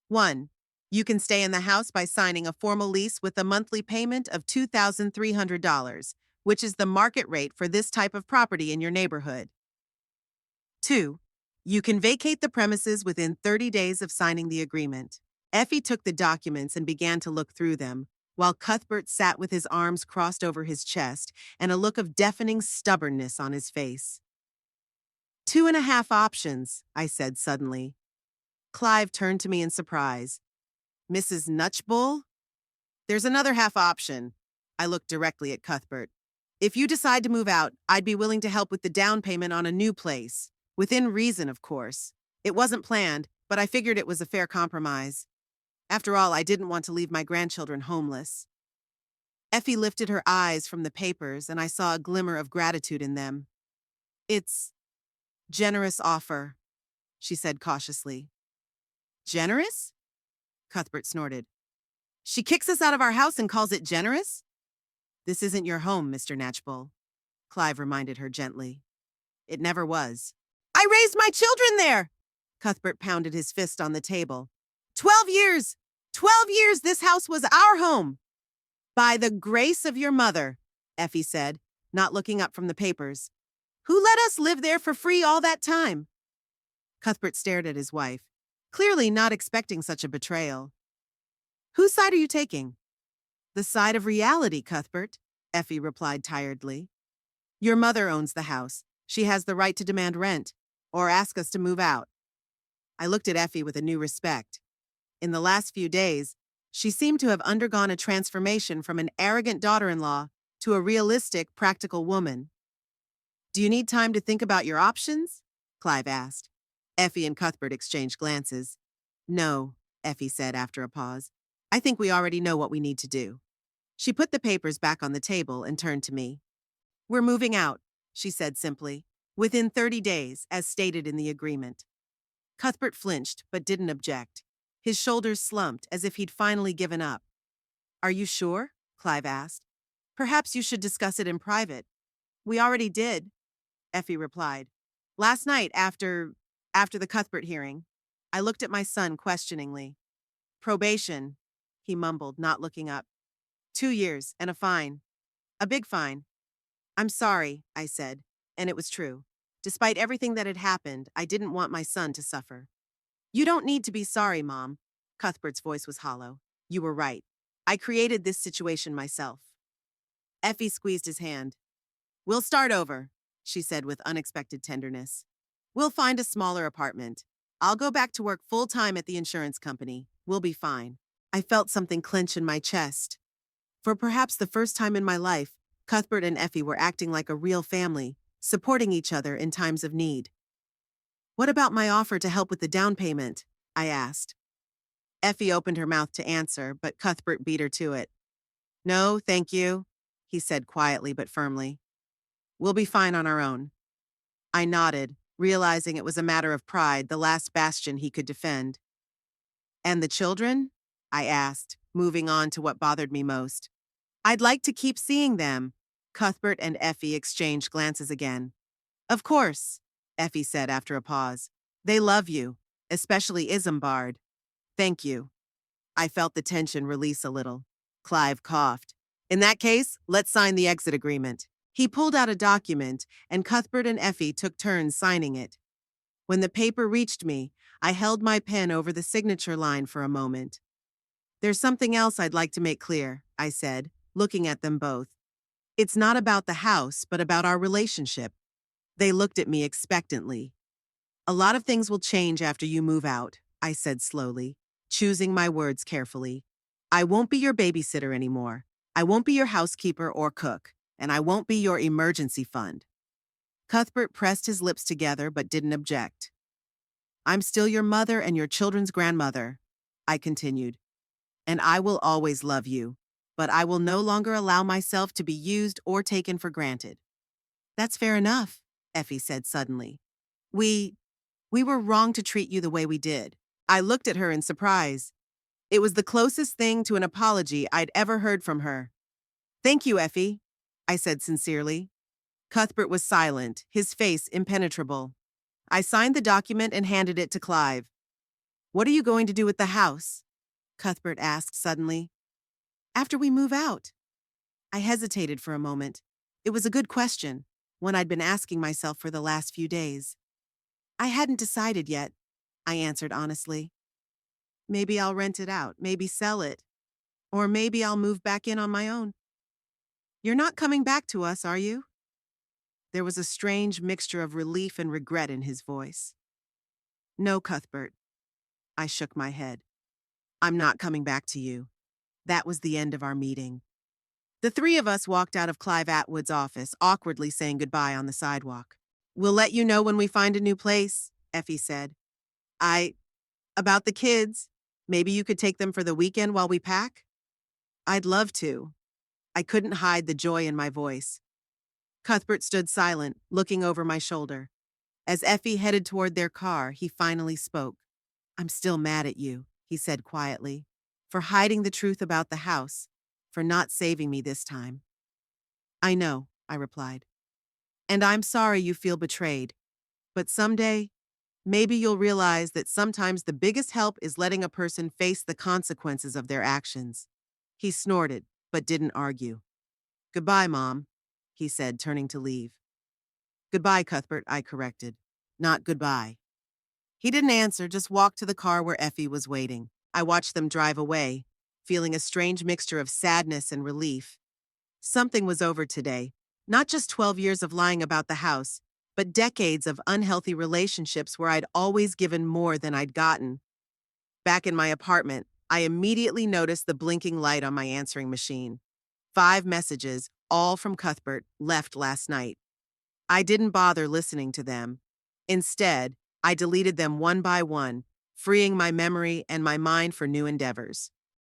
1. You can stay in the house by signing a formal lease with a monthly payment of $2,300, which is the market rate for this type of property in your neighborhood. 2. You can vacate the premises within 30 days of signing the agreement. Effie took the documents and began to look through them, while Cuthbert sat with his arms crossed over his chest and a look of deafening stubbornness on his face. 2.5 options, I said suddenly. Clive turned to me in surprise. Mrs. Knatchbull? There's another half option. I looked directly at Cuthbert. If you decide to move out, I'd be willing to help with the down payment on a new place. Within reason, of course. It wasn't planned, but I figured it was a fair compromise. After all, I didn't want to leave my grandchildren homeless. Effie lifted her eyes from the papers, and I saw a glimmer of gratitude in them. It's generous offer, she said cautiously. Generous? Cuthbert snorted. She kicks us out of our house and calls it generous? This isn't your home, Mr. Knatchbull, Clive reminded her gently. It never was. I raised my children there! Cuthbert pounded his fist on the table. 12 years! 12 years this house was our home! By the grace of your mother, Effie said, not looking up from the papers. Who let us live there for free all that time? Cuthbert stared at his wife, clearly not expecting such a betrayal. Whose side are you taking? The side of reality, Cuthbert, Effie replied tiredly. Your mother owns the house. She has the right to demand rent, or ask us to move out. I looked at Effie with a new respect. In the last few days, she seemed to have undergone a transformation from an arrogant daughter-in-law to a realistic, practical woman. Do you need time to think about your options? Clive asked. Effie and Cuthbert exchanged glances. No, Effie said after a pause. I think we already know what we need to do. She put the papers back on the table and turned to me. We're moving out, she said simply, within 30 days, as stated in the agreement. Cuthbert flinched, but didn't object. His shoulders slumped, as if he'd finally given up. Are you sure? Clive asked. Perhaps you should discuss it in private. We already did, Effie replied. Last night, after the Cuthbert hearing, I looked at my son questioningly. Probation, he mumbled, not looking up. 2 years and a fine. A big fine. I'm sorry, I said, and it was true. Despite everything that had happened, I didn't want my son to suffer. You don't need to be sorry, Mom. Cuthbert's voice was hollow. You were right. I created this situation myself. Effie squeezed his hand. We'll start over, she said with unexpected tenderness. We'll find a smaller apartment. I'll go back to work full-time at the insurance company. We'll be fine. I felt something clench in my chest. For perhaps the first time in my life, Cuthbert and Effie were acting like a real family, supporting each other in times of need. What about my offer to help with the down payment? I asked. Effie opened her mouth to answer, but Cuthbert beat her to it. No, thank you, he said quietly but firmly. We'll be fine on our own. I nodded, realizing it was a matter of pride, the last bastion he could defend. And the children? I asked, moving on to what bothered me most. I'd like to keep seeing them. Cuthbert and Effie exchanged glances again. Of course, Effie said after a pause. They love you, especially Isambard. Thank you. I felt the tension release a little. Clive coughed. In that case, let's sign the exit agreement. He pulled out a document, and Cuthbert and Effie took turns signing it. When the paper reached me, I held my pen over the signature line for a moment. There's something else I'd like to make clear, I said, looking at them both. It's not about the house, but about our relationship. They looked at me expectantly. A lot of things will change after you move out, I said slowly, choosing my words carefully. I won't be your babysitter anymore. I won't be your housekeeper or cook, and I won't be your emergency fund. Cuthbert pressed his lips together but didn't object. I'm still your mother and your children's grandmother, I continued, and I will always love you, but I will no longer allow myself to be used or taken for granted. That's fair enough, Effie said suddenly. We were wrong to treat you the way we did. I looked at her in surprise. It was the closest thing to an apology I'd ever heard from her. Thank you, Effie, I said sincerely. Cuthbert was silent, his face impenetrable. I signed the document and handed it to Clive. What are you going to do with the house? Cuthbert asked suddenly. After we move out. I hesitated for a moment. It was a good question, one I'd been asking myself for the last few days. I hadn't decided yet, I answered honestly. Maybe I'll rent it out, maybe sell it, or maybe I'll move back in on my own. You're not coming back to us, are you? There was a strange mixture of relief and regret in his voice. No, Cuthbert. I shook my head. I'm not coming back to you. That was the end of our meeting. The three of us walked out of Clive Atwood's office, awkwardly saying goodbye on the sidewalk. We'll let you know when we find a new place, Effie said. About the kids. Maybe you could take them for the weekend while we pack? I'd love to. I couldn't hide the joy in my voice. Cuthbert stood silent, looking over my shoulder. As Effie headed toward their car, he finally spoke. I'm still mad at you, he said quietly, for hiding the truth about the house, for not saving me this time. I know, I replied. And I'm sorry you feel betrayed. But someday, maybe you'll realize that sometimes the biggest help is letting a person face the consequences of their actions. He snorted, but didn't argue. Goodbye, Mom, he said, turning to leave. Goodbye, Cuthbert, I corrected. Not goodbye. He didn't answer, just walked to the car where Effie was waiting. I watched them drive away, feeling a strange mixture of sadness and relief. Something was over today. Not just 12 years of lying about the house, but decades of unhealthy relationships where I'd always given more than I'd gotten. Back in my apartment, I immediately noticed the blinking light on my answering machine. 5 messages, all from Cuthbert, left last night. I didn't bother listening to them. Instead, I deleted them one by one, freeing my memory and my mind for new endeavors.